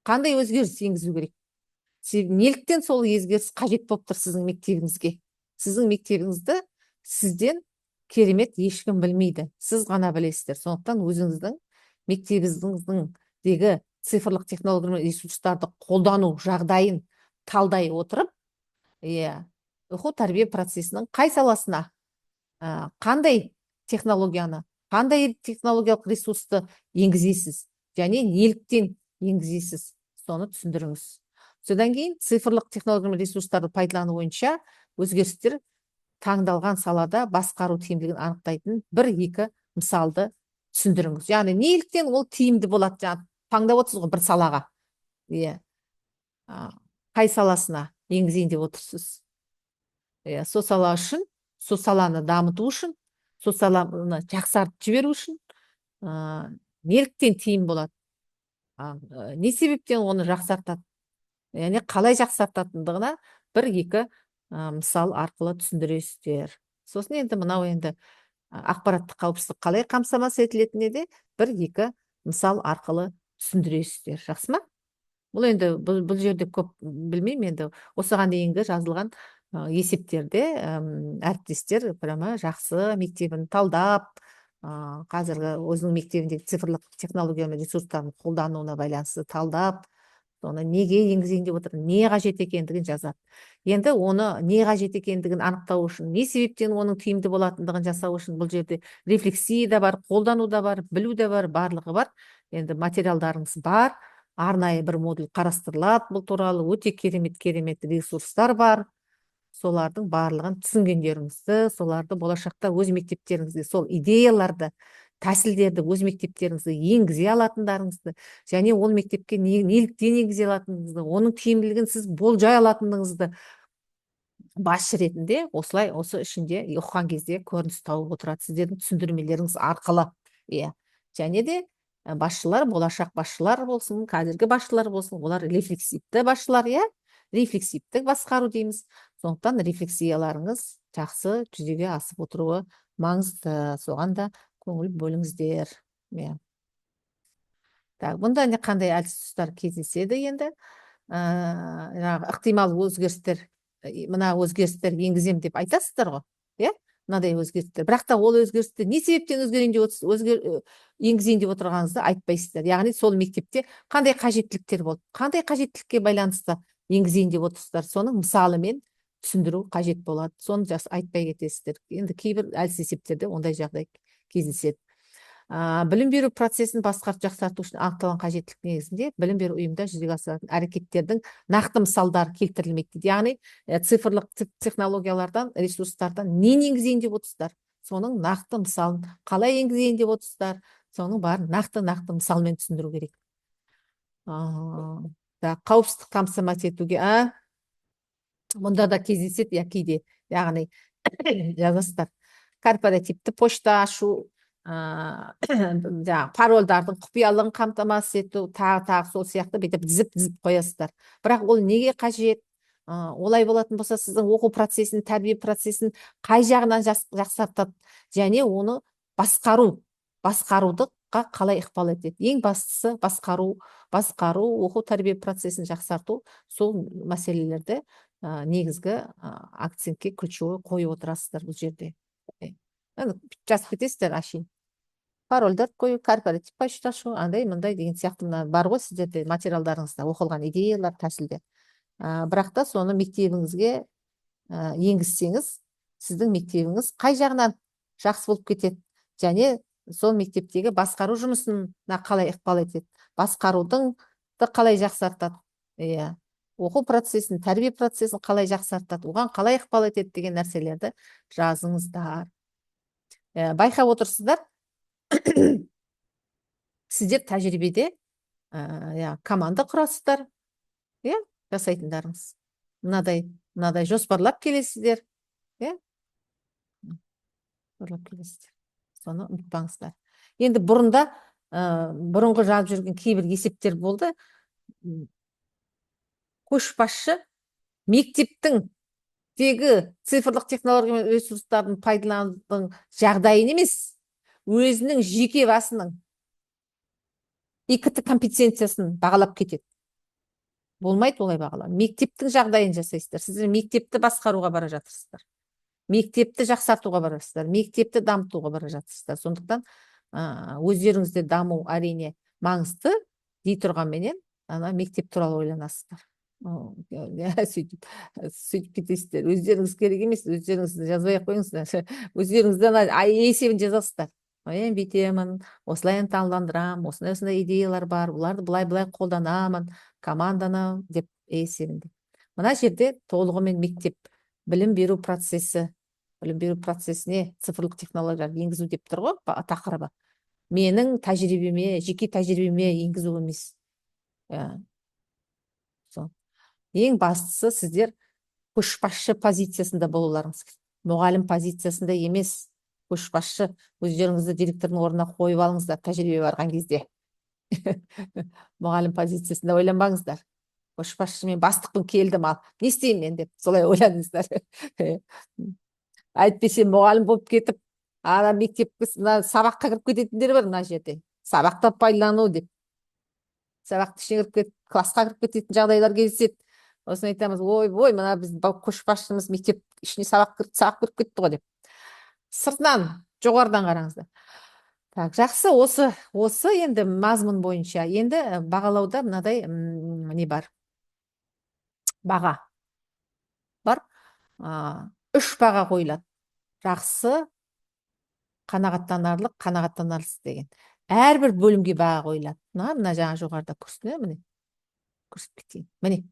[SPEAKER 1] Қандай өзгеріс енгізу керек? Неліктен сол өзгеріс қажет болып тұр сіздің мектебіңізге? Сіздің мектебіңізді сізден керемет ешкім білмейді. Сіз ғана білесіздер. Сондықтан өзіңіздің мектебіңіздегі цифрлық технология мен ресурстарды қолдану жағдайын талдай отырып, оқу тәрбие процесінің қай саласына қандай технологияны, қандай технологиялық ресурсты енгізесіз және неліктен енгізесіз, соны түсіндіріңіз. Содан кейін цифрлық технология мен ресурстарды пайдалану бойынша өзгерістер таңдалған салада басқару тиімділігін анықтайтын бір-екі мысалды түсіндіріңіз. Яғни неліктен ол тиімді болады? Таңдап отырсыз ғой бір салаға. Қай саласына енгізейін деп отырсыз? Сол сала үшін, сол саланы дамыту үшін, сол саланы жақсартып жіберу үшін неліктен тиім болады? Не себептен оны жақсартады? Яғни қалай жақсартатындығына бір-екі мысал арқылы түсіндіресіздер. Сосын енді мынау енді ақпараттық қауіпсіздік қалай қамтамасыз етілетініне де бір-екі мысал арқылы түсіндіресіздер. Жақсы ма? Бұл енді бұл жерде көп білмеймін, енді осыған дейінгі жазылған есептерде әріптестер прямо жақсы мектебін талдап, қазіргі өзінің мектебіндегі цифрлық технология мен ресурстарын қолдануына байланысты талдап, оны неге енгізейін деп отыр, не қажет екендігін жазады. Енді оны не қажет екендігін анықтау үшін, не себептен оның тиімді болатындығын жасау үшін бұл жерде рефлексия да бар, қолдану да бар, білу да бар, барлығы бар. Енді материалдарыңыз бар, арнайы бір модуль қарастырылады, бұл туралы өте керемет ресурстар бар. Солардың барлығын түсінгендеріңізді, соларды болашақта өз мектептеріңізде сол идеяларды, тәсілдерді өз мектептеріңізге енгізе алатындарыңызды, және ол мектепке неліктен енгізе алатыныңызды, оның тиімділігін сіз болжай алатыныңызды басшы ретінде осылай осы ішінде оқыған кезде көрініс тауып отырады сіздердің түсіндірмелеріңіз арқылы. Және де басшылар, болашақ басшылар болсын, қазіргі басшылар болсын, олар рефлексивті басшылар, рефлексивті басқару дейміз. Сондықтан рефлексияларыңыз жақсы жүзеге асып отыруы маңызды. Соған да көңіл бөліңіздер. Бұнда қандай әдіс тұстар кездеседі енді? жаңағы ықтимал өзгерістер, мына өзгерістер енгізем деп айтасыздар ғой, иә, мынадай өзгерістер, бірақ та ол өзгерістер не себептен өзгерейін деп енгізейін деп отырғаныңызды айтпайсыздар. Яғни сол мектепте қандай қажеттіліктер болды, қандай қажеттілікке байланысты енгізейін деп отырсыздар, соның мысалымен түсіндіру қажет болады. Соны айтпай кетесіздер. Енді кейбір әлсіз есептерде ондай жағдай кездеседі. Білім беру процесін басқарып жақсарту үшін анықталған қажеттілік негізінде білім беру ұйымда жүзеге асыратын әрекеттердің нақты мысалдары келтірілмейді дейді. Яғни цифрлық технологиялардан, ресурстардан нені енгізейін деп отырсыздар, соның нақты мысалын қалай енгізейін деп отырсыздар, соның барын нақты мысалмен түсіндіру керек. Қауіпсіздік қамтамасыз етуге мұнда да кездеседі, кейде, яғни жазасыздар, корпоративті почта ашу, парольдардың құпиялығын қамтамасыз ету, тағы сол сияқты бүйтіп тізіп қоясыздар. Бірақ ол неге қажет? Олай болатын болса, сіздің оқу процесін, тәрбие процесін қай жағынан жақсартады, және оны басқарудыға қалай ықпал етеді? Ең бастысы басқару, оқу тәрбие процесін жақсарту, сол мәселелерді негізгі акцентке ключевой қойып отырасыздар бұл жерде. Жазып кетесіздер, ашин. Парольдарды қою, корпоратив почта ашу, андай мындай деген сияқты бар ғой сіздерде материалдарыңызда оқылған идеялар, тәсілдер. Бірақ та соны мектебіңізге енгізсеңіз, сіздің мектебіңіз қай жағынан жақсы болып кетеді, және сол мектептегі басқару жұмысына қалай ықпал етеді, басқарудың қалай жақсартады, оқу процесін, тәрбие процесін қалай жақсартады, оған қалай ықпал етеді деген нәрселерді жазыңыздар. Байқап отырсыздар, сіздер тәжірибеде команда құрасыздар, жасайтындарыңыз. Мынадай жоспарлап келесіздер, соны ұмытпаңыздар. Енді бұрынғы жазып жүрген кейбір есептер болды. Көшбасшы мектептің цифрлық технология мен ресурстарын пайдаланудың жағдайын емес, өзінің жеке басының ИКТ компетенциясын бағалап кетеді. Болмайды олай бағалау. Мектептің жағдайын жасайсыздар. Сіздер мектепті басқаруға бара жатырсыздар. Мектепті жақсартуға бара жатырсыздар. Мектепті дамытуға бара жатырсыздар. Сондықтан өздеріңізде даму әрине маңызды дей тұрғанменен, мектеп туралы ойланасыздар. Сөйтіп кетесіздер. Өздеріңіз керек емес, өздеріңізді жазбай ақ қойыңыздар. Өздеріңізден есебін жазасыздар. Мен бүйтемін, осылай ынталандырамын, осындай идеялар бар, оларды былай қолданамын, команданы деп есебінде. Мына жерде толығымен мектеп білім беру процесіне цифрлық технологиялар енгізу деп тұр ғой, тақырыбы. Менің тәжірибеме, жеке тәжірибеме енгізу емес. Ең бастысы сіздер көшбасшы позициясында болуларыңыз керек. Мұғалім позициясында емес, көшбасшы. Өздеріңізді директордың орнына қойып алыңыздар тәжірибе барған кезде. Мұғалім позициясында ойланбаңыздар. Көшбасшы, мен бастықпын, келдім, ал не істеймін мен деп, солай ойланыңыздар. Әйтпесе мұғалім болып кетіп, мектепке сабаққа кіріп кететіндер бар мына жерде. Сабақты пайдалану деп. Сабақты ішіне кіріп кетіп, классқа кіріп кететін жағдайлар кездеседі. Осыны айтамыз, ой, мына біз көшбасшымыз мектеп ішіне сабақ кіріп кетті ғой деп. Сыртынан, жоғарыдан қараңыздар. Жақсы, осы енді мазмұн бойынша. Енді бағалауда мынадай не бар? Баға бар. 3 баға қойылады. Жақсы, қанағаттанарлық, қанағаттанарлықсыз деген. Әрбір бөлімге баға қойылады. Мына жаңа жоғарыда көрсетіп кетейін. Міне.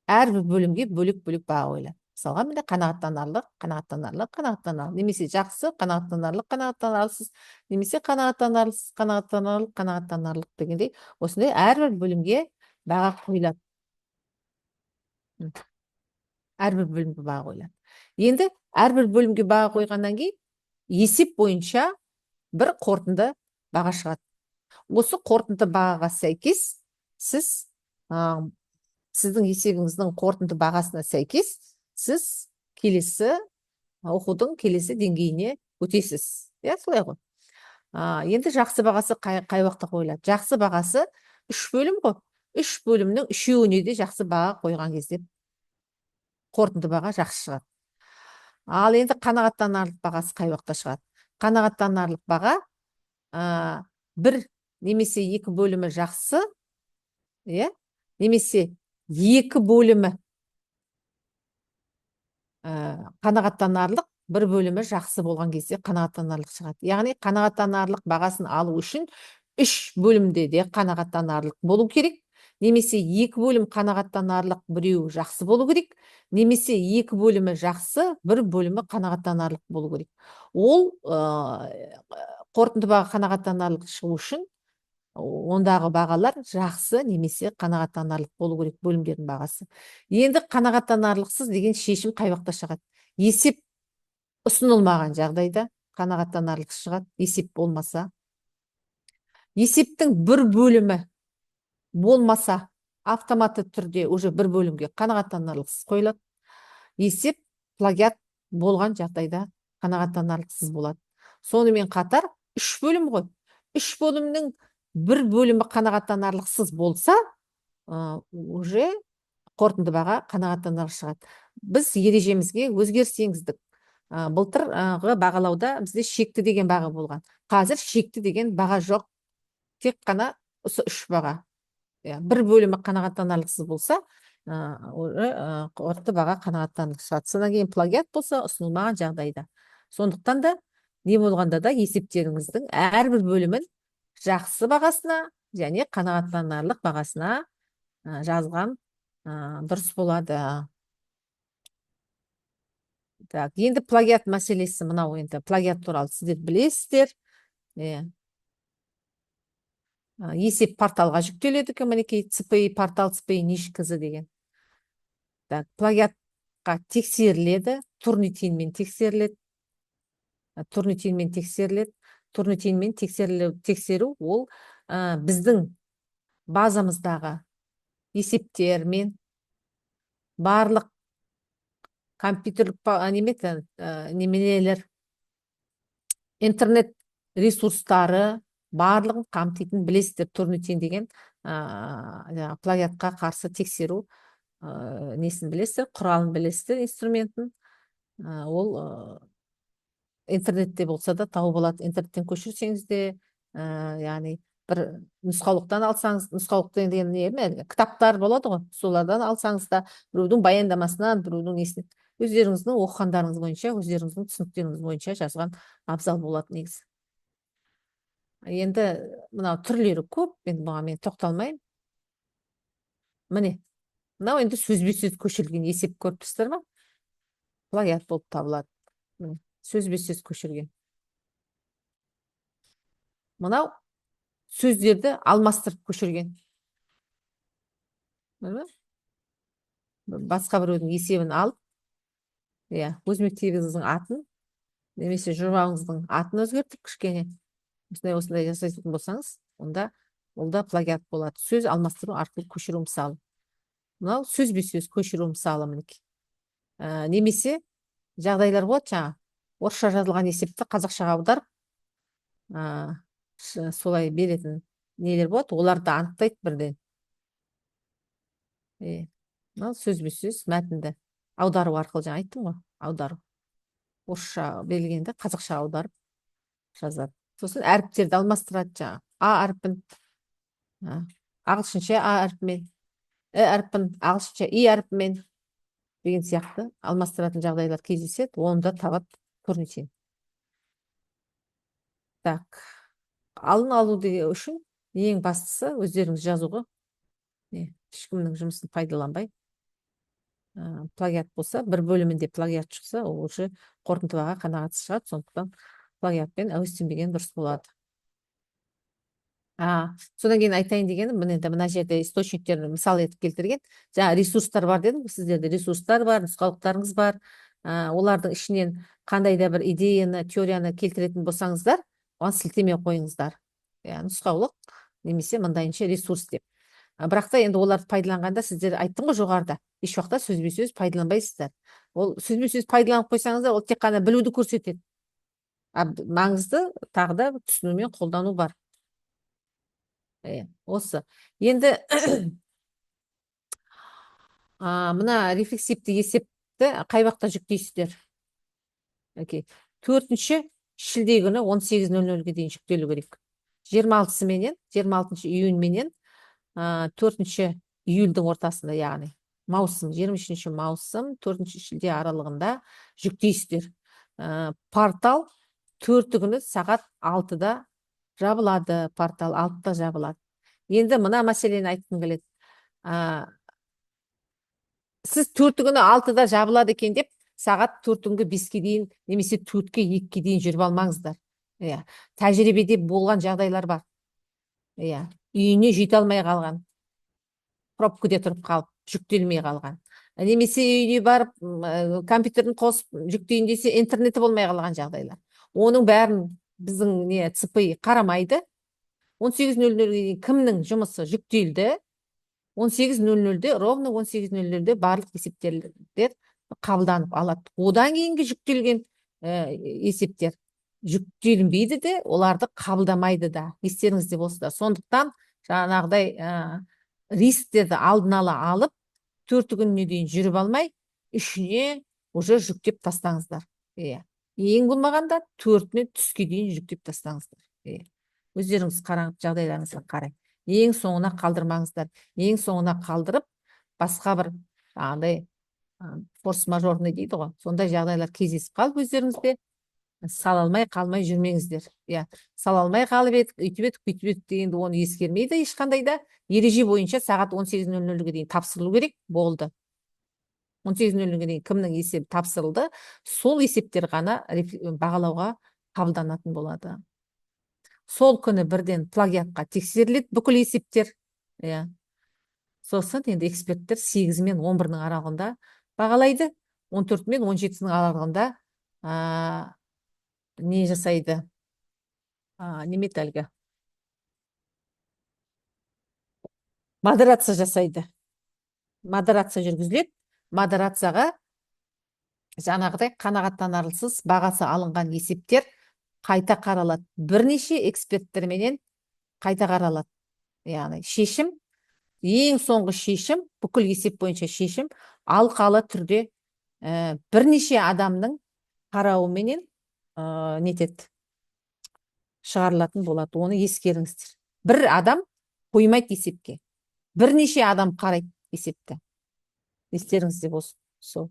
[SPEAKER 1] Әрбір бөлімге бөлек баға қойылады. Мысалға, міне қанағаттанарлық, немесе жақсы, қанағаттанарлықсыз, немесе қанағаттанарлық дегендей, осындай әрбір бөлімге баға қойылады. Енді әрбір бөлімге баға қойғаннан кейін есеп бойынша бір қорытынды баға шығады. Осы қорытынды бағаға сәйкес сіздің есебіңіздің қорытынды бағасына сәйкес сіз оқудың келесі деңгейіне өтесіз. Солай ғой. Енді жақсы бағасы қай уақытта қойылады? Жақсы бағасы үш бөлім ғой. Үш бөлімнің үшеуіне де жақсы баға қойған кезде қорытынды баға жақсы шығады. Ал енді қанағаттанарлық бағасы қай уақытта шығады? Қанағаттанарлық баға бір немесе екі бөлімі жақсы, иә, немесе екі бөлімі қанағаттанарлық, бір бөлімі жақсы болған кезде қанағаттанарлық шығады. Яғни қанағаттанарлық бағасын алу үшін үш бөлімде де қанағаттанарлық болу керек, немесе екі бөлім қанағаттанарлық, біреу жақсы болу керек, немесе екі бөлімі жақсы, бір бөлімі қанағаттанарлық болу керек. Ол қорытынды баға қанағаттанарлық шығу үшін ондағы бағалар жақсы немесе қанағаттанарлық болу керек, бөлімдердің бағасы. Енді қанағаттанарлықсыз деген шешім қай уақытта шығады? Есеп ұсынылмаған жағдайда қанағаттанарлық шығады, есеп болмаса. Есептің бір бөлімі болмаса, автоматты түрде уже бір бөлімге қанағаттанарлықсыз қойылады. Есеп плагиат болған жағдайда қанағаттанарлықсыз болады. Сонымен қатар үш бөлім ғой. Үш бөлімнің бір бөлімі қанағаттанарлықсыз болса, уже қорытынды баға қанағаттанарлық шығады. Біз ережемізге өзгеріс енгіздік. Былтырғы бағалауда бізде шекті деген баға болған. Қазір шекті деген баға жоқ. Тек қана осы үш баға. Бір бөлімі қанағаттанарлықсыз болса, қорытынды баға қанағаттанарлық шығады. Содан кейін плагиат болса, ұсынылмаған жағдайда. Сондықтан да не болғанда да есептеріңіздің әрбір бөлімін жақсы бағасына және қанағаттанарлық бағасына жазған дұрыс болады. Так, енді плагиат мәселесі мынау. Енді плагиат туралы сіздер білесіздер. Есеп порталға жүктеледі, мінекей ЦПИ портал, ЦПИ ниш.кз деген. Так, плагиатқа тексеріледі, турнитинмен тексеріледі. Турнитинмен тексеріледі. Турнитинмен тексеру ол біздің базамыздағы есептермен барлық компьютерлік неменелер, интернет ресурстары барлығын қамтитын білесіздер. Турнитин деген плагиатқа қарсы тексеру несін білесіздер, құралын білесіздер, инструментін. Ол интернетте болса да тауып алады. Интернеттен көшірсеңіз де, яғни бір нұсқаулықтан алсаңыз, нұсқаулықтан деген не, кітаптар болады ғой, солардан алсаңыз да, біреудің баяндамасынан, біреудің несін, өздеріңіздің оқығандарыңыз бойынша, өздеріңіздің түсініктеріңіз бойынша жазған абзал болады негізі. Енді мынау түрлері көп, мен тоқталмаймын. Міне, мынау енді сөзбе-сөз көшірілген есеп көріп тұрсыздар ма? Плагиат болып табылады. Сөзбе-сөз көшірген. Мынау сөздерді алмастырып көшірген. Басқа біреудің есебін алып, өз мектебіңіздің атын немесе жобаңыздың атын өзгертіп кішкене осындай жасайтын болсаңыз, онда плагиат болады. Сөз алмастыру арқылы көшіру мысалы. Мынау сөзбе-сөз көшіру мысалы, мінекей. Немесе жағдайлар болады, жаңа орысша жазылған есепті қазақшаға аударып, солай беретін нелер болады, оларды анықтайды бірден. Мынау сөзбе-сөз мәтінді аудару арқылы, жаңа айттым ғой, аудару. Орысша берілгенде қазақша аударып жазады. Сосын әріптерді алмастырады, жаңа А әріпін ағылшынша А әріпімен, әріпін ағылшынша И әріпімен деген сияқты алмастыратын жағдайлар кездеседі, онда табады турнитин. Так, алдын алу үшін ең бастысы өздеріңіз жазуға, ешкімнің жұмысын пайдаланбай, плагиат болса, бір бөлімінде плагиат шықса, ол уже қорытынды баға қанағатсыз шығады, сондықтан плагиатпен әуестенбеген дұрыс болады. Содан кейін айтайын дегенім, мына жерде источниктерін мысал етіп келтірген. Жаңа ресурстар бар дедім, сіздерде ресурстар бар, нұсқаулықтарыңыз бар. Олардың ішінен қандай да бір идеяны, теорияны келтіретін болсаңыздар, оған сілтеме қойыңыздар. Нұсқаулық немесе мындайынша ресурс деп. Бірақ та енді оларды пайдаланғанда, сіздер айттым ғой жоғарыда, еш уақытта сөзбе-сөз пайдаланбайсыздар. Ол сөзбе-сөз пайдаланып қойсаңыздар, ол тек қана білуді көрсетеді. Маңызды тағы да түсіну мен қолдану бар. Осы енді мына рефлексивті есепті қай уақытта жүктейсіздер? Окей. 4 шілде күні 18:00-ге дейін жүктелу керек. 26-сы менен 26 июнь менен 4 июльдің ортасында, яғни маусым, 23 маусым 4 шілде аралығында жүктейсіздер. Портал 4 күні сағат 6-да жабылады. Портал 6-да жабылады. Енді мына мәселені айтқым келеді. Сіз 4 күні 6-да жабылады екен деп, сағат 4-ге 5-ке дейін, немесе 4-ке 2-ке дейін жүріп алмаңыздар. Тәжірибеде болған жағдайлар бар. Үйіне жете алмай қалған, пробкада тұрып қалып, жүктелмей қалған. Немесе үйіне барып, компьютерін қосып жүктейін десе, интернеті болмай қалған жағдайлар. Оның бәрін біздің ЦПИ қарамайды. 18:00-ге дейін кімнің жұмысы жүктелді, 18:00-де, ровно 18:00-де барлық есептерлер қабылданып алады. Одан кейінгі жүктелген есептер жүктелінбейді де, оларды қабылдамайды да. Естеріңізде болса. Сондықтан жаңағыдай рисктерді алдын ала алып, 4 күніне дейін жүріп алмай, үшіне уже жүктеп тастаңыздар. Ең болмағанда 4-не түске дейін жүктеп тастаңыздар. Өздеріңіз қараңыз, жағдайларыңызға қарай. Ең соңына қалдырмаңыздар. Ең соңына қалдырып, басқа бір андай форс-мажорный дейді ғой, сондай жағдайлар кездесіп қалып, өздеріңізде сала алмай қалмай жүрмеңіздер. Сала алмай қалып едік, үйтіп едік, бүйтіп едік дегенді оны ескермейді ешқандай да. Ереже бойынша сағат 18:00-ге дейін тапсырылу керек, болды. 18:00-ге дейін кімнің есебі тапсырылды, сол есептер ғана бағалауға қабылданатын болады. Сол күні бірден плагиатқа тексеріледі бүкіл есептер. Сосын енді эксперттер 8 мен 11-нің аралығында бағалайды, 14 мен 17-нің аралығында не жасайды? Немет әлгі? Модерация жасайды. Модерация жүргізіледі. Модерацияға жаңағыдай қанағаттанарлықсыз бағасы алынған есептер қайта қаралады. Бірнеше эксперттерменен қайта қаралады. Яғни шешім, ең соңғы шешім, бүкіл есеп бойынша шешім алқалы түрде бірнеше адамның қарауыменен нетеді, шығарылатын болады. Оны ескеріңіздер. Бір адам қоймайды есепке. Бірнеше адам қарайды есепті. Естеріңізде болсын. Сол.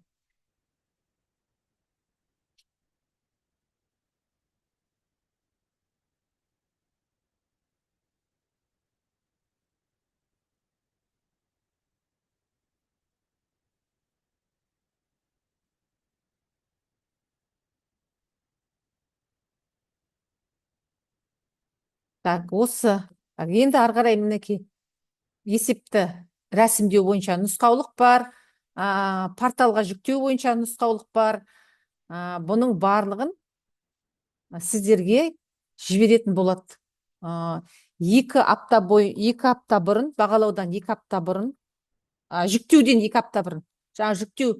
[SPEAKER 1] Так, осы. Енді ары қарай мінекей есепті рәсімдеу бойынша нұсқаулық бар, порталға жүктеу бойынша нұсқаулық бар. Бұның барлығын сіздерге жіберетін болады. 2 апта бұрын, бағалаудан 2 апта бұрын, жүктеуден 2 апта бұрын. Жаңа жүктеу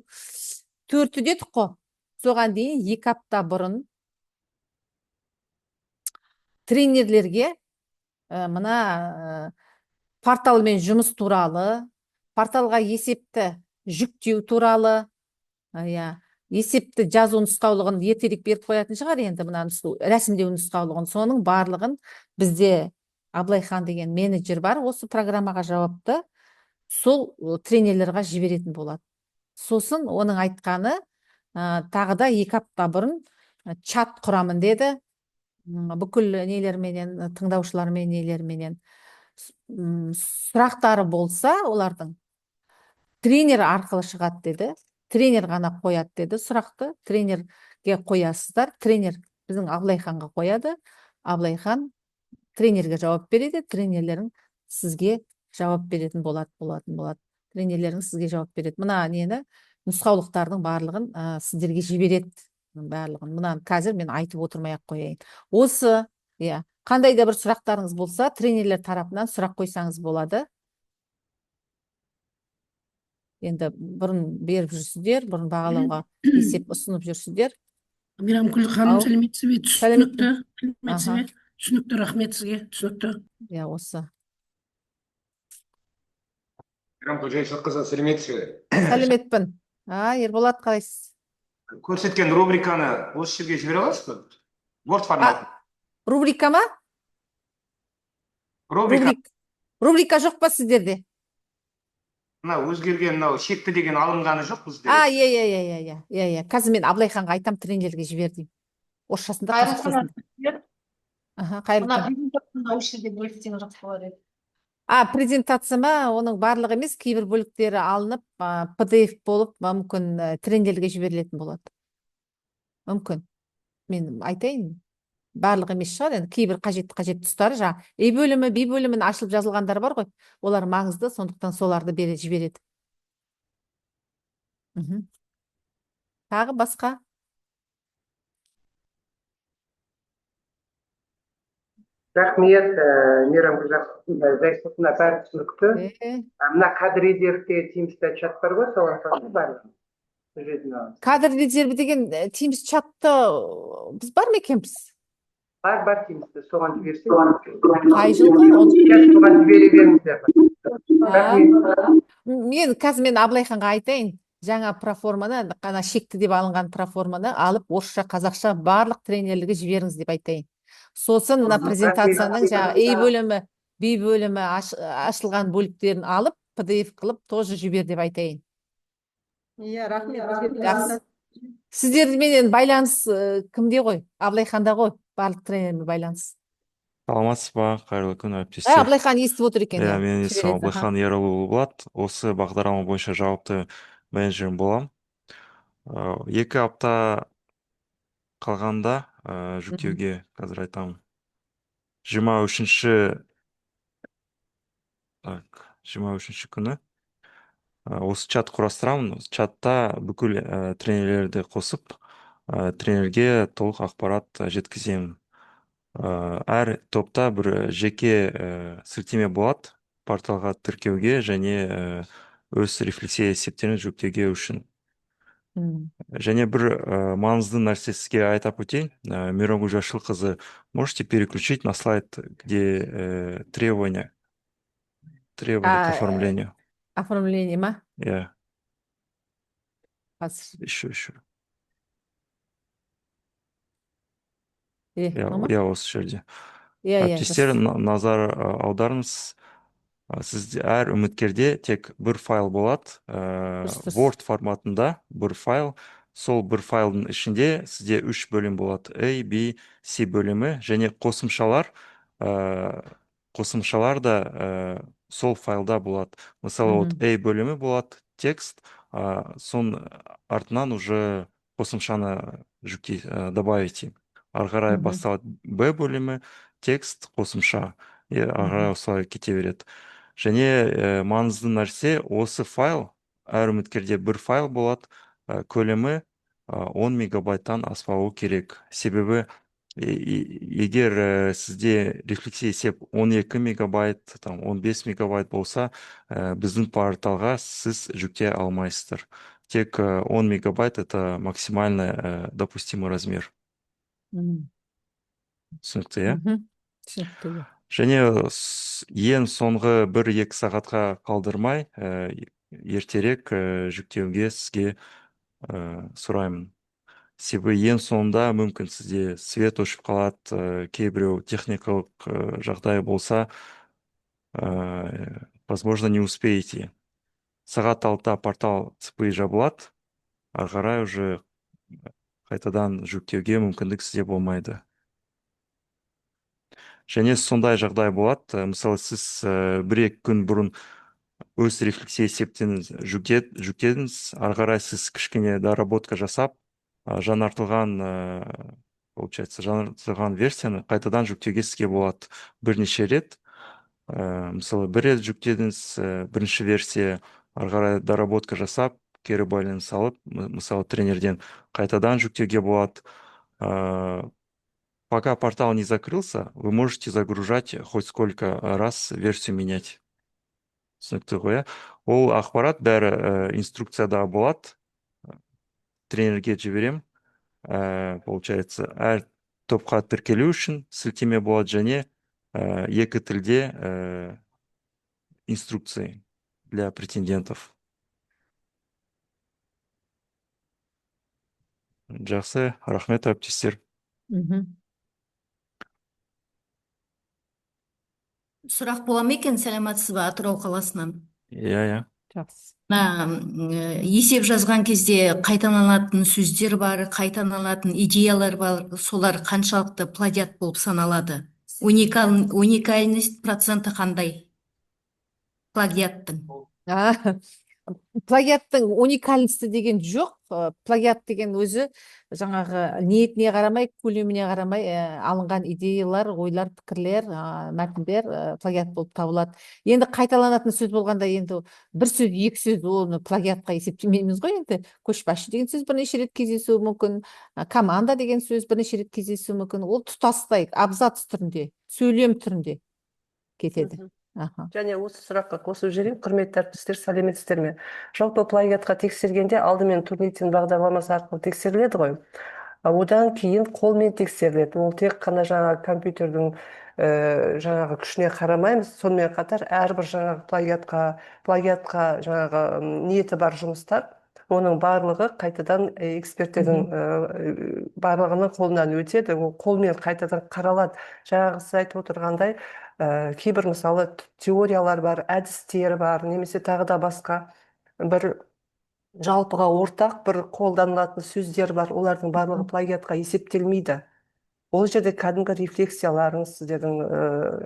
[SPEAKER 1] 4 дедік қой. Соған дейін 2 апта бұрын тренерлерге мына порталмен жұмыс туралы, порталға есепті жүктеу туралы, есепті жазу нұсқаулығын ертерек беріп қоятын шығар енді, мына рәсімдеу нұсқаулығын. Соның барлығын бізде Абылайхан деген менеджер бар, осы программаға жауапты, сол тренерлерге жіберетін болады. Сосын оның айтқаны, тағы да 2 апта бұрын чат құрамын деді. Бүкіл нелерменен, тыңдаушылармен нелерменен сұрақтары болса, олардың тренер арқылы шығады деді. Тренер ғана қояды деді сұрақты. Тренерге қоясыздар. Тренер біздің Абылайханға қояды. Абылайхан тренерге жауап береді. Тренерлерің сізге жауап беретін болады. Тренерлерің сізге жауап береді. Мына нені, нұсқаулықтардың барлығын сіздерге жібереді. Барлығын. Мұнан қазір мен айтып отырмай-ақ қояйын. Осы, қандай да бір сұрақтарыңыз болса, тренерлер тарапынан сұрақ қойсаңыз болады. Енді бұрын беріп жүрсіздер, бұрын бағалауға есеп ұсынып жүрсіздер.
[SPEAKER 2] Мейрамкүл ханым, сәлеметсіз бе? Түсінікті, рахмет сізге, түсінікті.
[SPEAKER 1] Осы.
[SPEAKER 3] Мейрам Көжешқызы, сәлеметсіз бе?
[SPEAKER 1] Сәлеметпін. Ерболат, қалайсыз?
[SPEAKER 3] Көрсеткен рубриканы осы жерге жібере аласыз ба? Word форматын.
[SPEAKER 1] Рубрика ма?
[SPEAKER 3] Рубрика,
[SPEAKER 1] Рубрика жоқ па сіздерде?
[SPEAKER 3] мына өзгерген, мынау шекті деген алынғаны жоқ бізде.
[SPEAKER 1] Иә. Қазір мен Абылайханға айтам, тренерге жібер деймін. Орысшасында, қазақшасында. Қайырлы
[SPEAKER 4] Мына
[SPEAKER 1] таң.
[SPEAKER 4] презентацияны осы жерде бөлсең жақсы болар еді.
[SPEAKER 1] Презентация ма? Оның барлығы емес, кейбір бөліктері алынып, PDF болып, мүмкін тренерге жіберілетін болады. Мүмкін. Мен айтайын. Барлығы емес шығар, енді кейбір қажет тұстары жаңа A бөлімі, B бөлімін ашылып жазылғандар бар ғой. Олар маңызды, сондықтан соларды жібереді. Тағы басқа?
[SPEAKER 5] Рахмет, Мейрам Жайсұлтына бәрі түсінікті. Мына кадр резервте Teams'та чат бар ғой, соған сатып барлығы.
[SPEAKER 1] Кадр резерві деген Teams чатты біз бар ма екенбіз?
[SPEAKER 5] Бар Teams'та, соған жіберсең.
[SPEAKER 1] Қай жылғы?
[SPEAKER 5] Соған жібере беріңіздер.
[SPEAKER 1] Мен Абылайханға айтайын, жаңа проформаны, қана шекті деп алынған проформаны алып, орысша, қазақша барлық тренерлерге жіберіңіз деп айтайын. Сосын мына презентацияның жаңа A бөлімі, B бөлімі ашылған бөліктерін алып, PDF қылып, тоже жібер деп айтайын.
[SPEAKER 4] Иә, рахмет.
[SPEAKER 1] Сіздерменен байланыс кімде ғой? Абылайханда ғой, барлық тренермен байланыс.
[SPEAKER 6] Саламатсыз ба, қайырлы күн әріптестер.
[SPEAKER 1] Абылайхан естіп отыр екен.
[SPEAKER 6] Менің есімім Абылайхан Ералыұлы болады. Осы бағдарлама бойынша жауапты менеджерім болам. 2 апта қалғанда жүктеуге, қазір айтамын. 23-ші күні осы чат құрастырамын. Чатта бүкіл тренерлерді қосып, тренерге толық ақпарат жеткіземін. Әр топта бір жеке сілтеме болады порталға тіркеуге және өз рефлексия есептерін жүктеуге үшін. Және бір маңызды нәрсе сізге айтап өтейін. Мейрам Гүлжашылқызы, можете переключить на слайд, где требования к оформлению.
[SPEAKER 1] Оформление ма?
[SPEAKER 6] Иә. Еще. Иә, осы жерде. Әріптестер, назар аударыңыз. Сізде әр үміткерде тек бір файл болады. Word форматында бір файл. Сол бір файлдың ішінде сізде 3 бөлім болады. A, B, C бөлімі және қосымшалар да сол файлда болады. Мысалы, A бөлімі болады, текст, сон артынан уже қосымшаны добавите. Ары басталады Б бөлімі, текст, қосымша. Ары осылай кете береді. Және маңызды нәрсе, осы файл, әр үміткерде бір файл болады, көлемі 10 мегабайттан аспауы керек. Себебі, егер сізде рефлексия есеп 12 мегабайт, 15 мегабайт болса, біздің порталға сіз жүкте алмайсыздар. Тек 10 мегабайт это максимальный допустимый размер. Түсінікті, иә?
[SPEAKER 1] Түсінікті.
[SPEAKER 6] Және ең соңғы 1-2 сағатқа қалдырмай, ертерек жүктеуге сізге сұраймын. Себебі ең соңында мүмкін сізде свет өшіп қалады, кейбіреу техникалық жағдай болса, возможно, не успеете. Сағат 6-та портал цепи жабылады, ары қарай уже қайтадан жүктеуге мүмкіндік сізде болмайды. Және сондай жағдай болады. Мысалы, сіз 1-2 күн бұрын өз рефлексия есептен жүктедіңіз, ары қарай сіз кішкене доработка жасап, жаңартылған версияны қайтадан жүктеуге сізге болады бірнеше рет. Мысалы, 1 рет жүктедіңіз, бірінші версия, ары қарай доработка жасап, кері байланыс алып, мысалы, тренерден қайтадан жүктеуге болады. Пока портал не закрылся, вы можете загружать хоть сколько раз версию менять. Түсінікті ғой, ол ақпарат бәрі инструкцияда болады. Тренерге жіберем. Получается, әр топқа тіркелу үшін сілтеме болады және екі тілде инструкция. для претендентов. Жақсы, рахмет әріптестер.
[SPEAKER 1] Мгм.
[SPEAKER 7] Сұрақ бола ма екен, сәлеметсіз бе, Атырау қаласынан?
[SPEAKER 6] Иә.
[SPEAKER 1] Жақсы.
[SPEAKER 7] Есеп жазған кезде қайталанатын сөздер бар, қайталанатын идеялар бар, солар қаншалықты плагиат болып саналады? Уникальность проценті қандай плагиаттың?
[SPEAKER 1] Плагиаттың уникальности деген жоқ. Плагиат деген өзі жаңағы ниетіне қарамай, көлеміне қарамай алынған идеялар, ойлар, пікірлер, мәтіндер плагиат болып табылады. Енді қайталанатын сөз болғанда, енді бір сөз, екі сөз, оны плагиатқа есептемейміз ғой. Енді көшбасшы деген сөз бірнеше рет кездесуі мүмкін, команда деген сөз бірнеше рет кездесуі мүмкін. Ол тұтастай абзац түрінде, сөйлем түрінде кетеді.
[SPEAKER 8] Және осы сұраққа қосып жіберейін, құрметті әріптестер, сәлеметсіздер ме? Жалпы плагиатқа тексергенде алдымен Turnitin бағдарламасы арқылы тексеріледі ғой. Одан кейін қолмен тексеріледі. Ол тек қана жаңағы компьютердің жаңағы күшіне қарамаймыз. Сонымен қатар әрбір жаңағы плагиатқа жаңағы ниеті бар жұмыстар, оның барлығы қайтадан эксперттердің барлығының қолынан өтеді. Ол қолмен қайтадан қаралады. Жаңағы сіз айтып отырғандай, кейбір мысалы теориялар бар, әдістер бар, немесе тағы да басқа бір жалпыға ортақ бір қолданылатын сөздер бар. Олардың барлығы плагиатқа есептелмейді. Ол жерде кәдімгі рефлексияларыңыз, сіздердің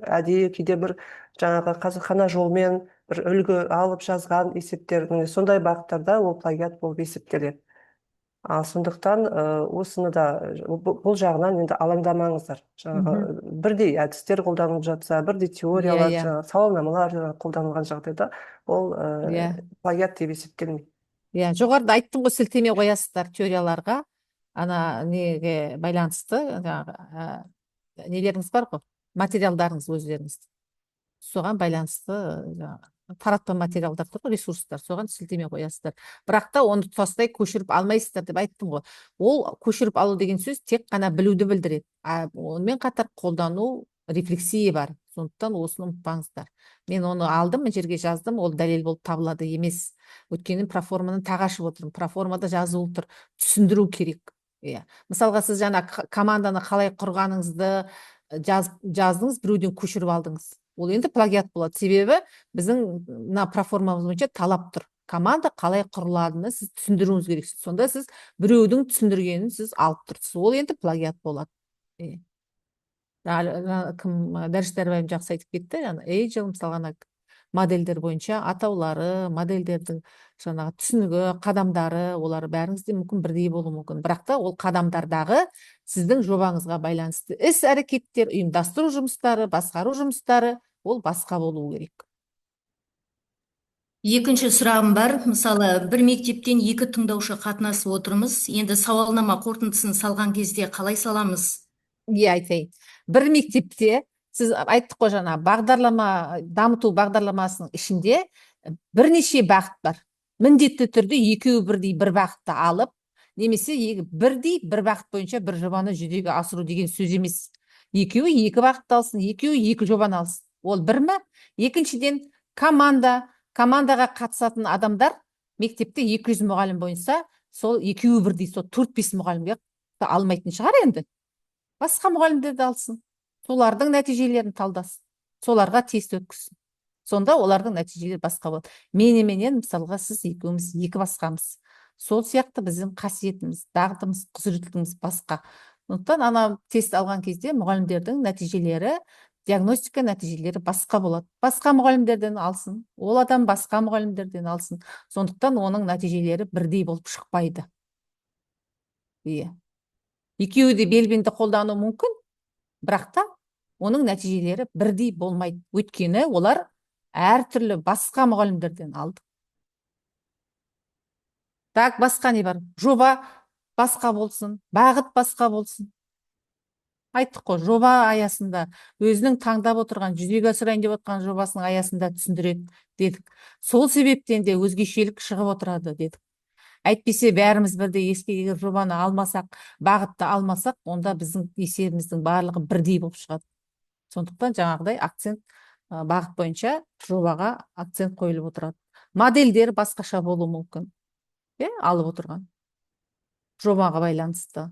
[SPEAKER 8] әдейі кейде бір жаңағы қазықана жолмен бір үлгі алып жазған есептердің сондай бағыттарда ол плагиат болып есептеледі. Сондықтан осыны да бұл жағынан енді алаңдамаңыздар. Жаңағы бірдей әдістер қолданылып жатса, бірдей теориялар, сауалнамалар қолданылған жағдайда ол плагиат деп есептелмейді.
[SPEAKER 1] Жоғарыда айттым ғой, сілтеме қоясыздар теорияларға, неге байланысты нелеріңіз бар ғой, материалдарыңыз өздеріңіз. Соған байланысты таратпа материалдар тұр, ресурстар, соған сілтеме қоясыздар. Бірақ та оны тұтастай көшіріп алмайсыздар деп айттым ғой. Ол көшіріп алу деген сөз тек қана білуді білдіреді. Онымен қатар қолдану, рефлексия бар. Сондықтан осыны ұмытпаңыздар. Мен оны алдым, жерге жаздым, ол дәлел болып табылады емес. Өйткені проформаны тағы ашып отырмын. Проформада жазылып тұр, түсіндіру керек. Мысалға сіз жаңа команданы қалай құрғаныңызды жаздыңыз, біреуден көшіріп алдыңыз. Ол енді плагиат болады. Себебі біздің проформамыз бойынша талап тұр. Команда қалай құрыладыны сіз түсіндіруіңіз керексіз. Сонда сіз біреудің түсіндіргенін сіз алып тұрсыз. Ол енді плагиат болады. Кім Дәріс Дәрібаев жақсы айтып кетті. Agile мысалға модельдер бойынша атаулары, модельдердің жаңағы түсінігі, қадамдары, олар бәріңізде мүмкін бірдей болуы мүмкін. Бірақ та ол қадамдардағы сіздің жобаңызға байланысты іс-әрекеттер, ұйымдастыру жұмыстары, басқару жұмыстары, ол басқа болуы керек.
[SPEAKER 7] Екінші сұрағым бар. Мысалы, бір мектептен екі тыңдаушы қатынасып отырмыз. Енді сауалнама қорытындысын салған кезде қалай саламыз?
[SPEAKER 1] Айтайын. Бір мектепте сіз айттық қой жаңа, дамыту бағдарламасының ішінде бірнеше бағыт бар. Міндетті түрде екеуі бірдей бір бағытты алып, немесе бірдей бір бағыт бойынша бір жобаны жүзеге асыру деген сөз емес. Екеуі екі бағытты алсын, екеуі екі жобаны алсын. Ол бір ме? Екіншіден, командаға қатысатын адамдар мектепте 200 мұғалім бойынша, сол екеуі бірдей, сол 4-5 мұғалімге алмайтын шығар енді. Басқа мұғалімдерді алсын. Солардың нәтижелерін талдасын. Соларға тест өткізсін. Сонда олардың нәтижелері басқа болады. Менен мысалға сіз екеуміз екі басқамыз. Сол сияқты біздің қасиетіміз, дағдымыз, құзыреттілігіміз басқа. Сондықтан тест алған кезде мұғалімдердің нәтижелері, диагностика нәтижелері басқа болады. Басқа мұғалімдерден алсын. Ол адам басқа мұғалімдерден алсын. Сондықтан оның нәтижелері бірдей болып шықпайды. Екеуі де белбенді қолдану мүмкін, бірақ та оның нәтижелері бірдей болмайды. Өйткені олар әртүрлі басқа мұғалімдерден алды. Так, басқа не бар? Жоба басқа болсын, бағыт басқа болсын. Айттық қой, жоба аясында өзінің таңдап отырған, жүзеге асырайын деп отырған жобасының аясында түсіндіреді дедік. Сол себептен де өзгешелік шығып отырады дедік. Әйтпесе бәріміз бірдей егер жобаны алмасақ, бағытты алмасақ, онда біздің есебіміздің барлығы бірдей болып шығады. Сондықтан жаңағыдай акцент бағыт бойынша жобаға акцент қойылып отырады. Модельдер басқаша болуы мүмкін. Алып отырған. Жобаға байланысты.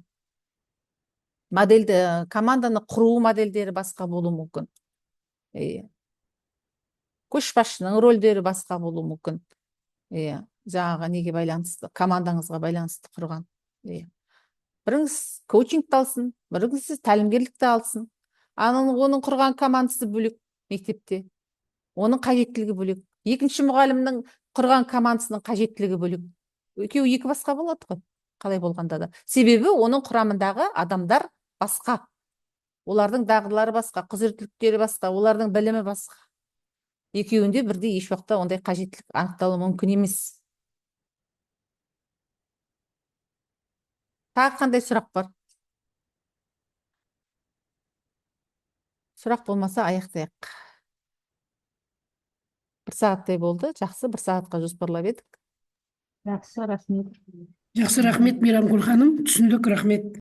[SPEAKER 1] Модельді, команданы құру модельдері басқа болуы мүмкін. Көшбасшының рөлдері басқа болуы мүмкін. Жаңағы неге байланысты, командаңызға байланысты құрған. Біріңіз коучингті алсын, біріңіз тәлімгерлікті алсын. Оның құрған командасы бөлек мектепте. Оның қажеттілігі бөлек. Екінші мұғалімнің құрған командасының қажеттілігі бөлек. Екеуі екі басқа болады ғой, қалай болғанда да. Себебі оның құрамындағы адамдар басқа. Олардың дағдылары басқа, құзыреттіліктері басқа, олардың білімі басқа. Екеуінде бірдей еш уақытта ондай қажеттілік анықталуы мүмкін емес. Тағы қандай сұрақ бар? Сұрақ болмаса аяқтайық. 1 сағаттай болды. Жақсы, 1 сағатқа жоспарлап едік.
[SPEAKER 4] Жақсы, рахмет.
[SPEAKER 2] Жақсы, рахмет, Мейрамкүл ханым. Түсіндік, рахмет.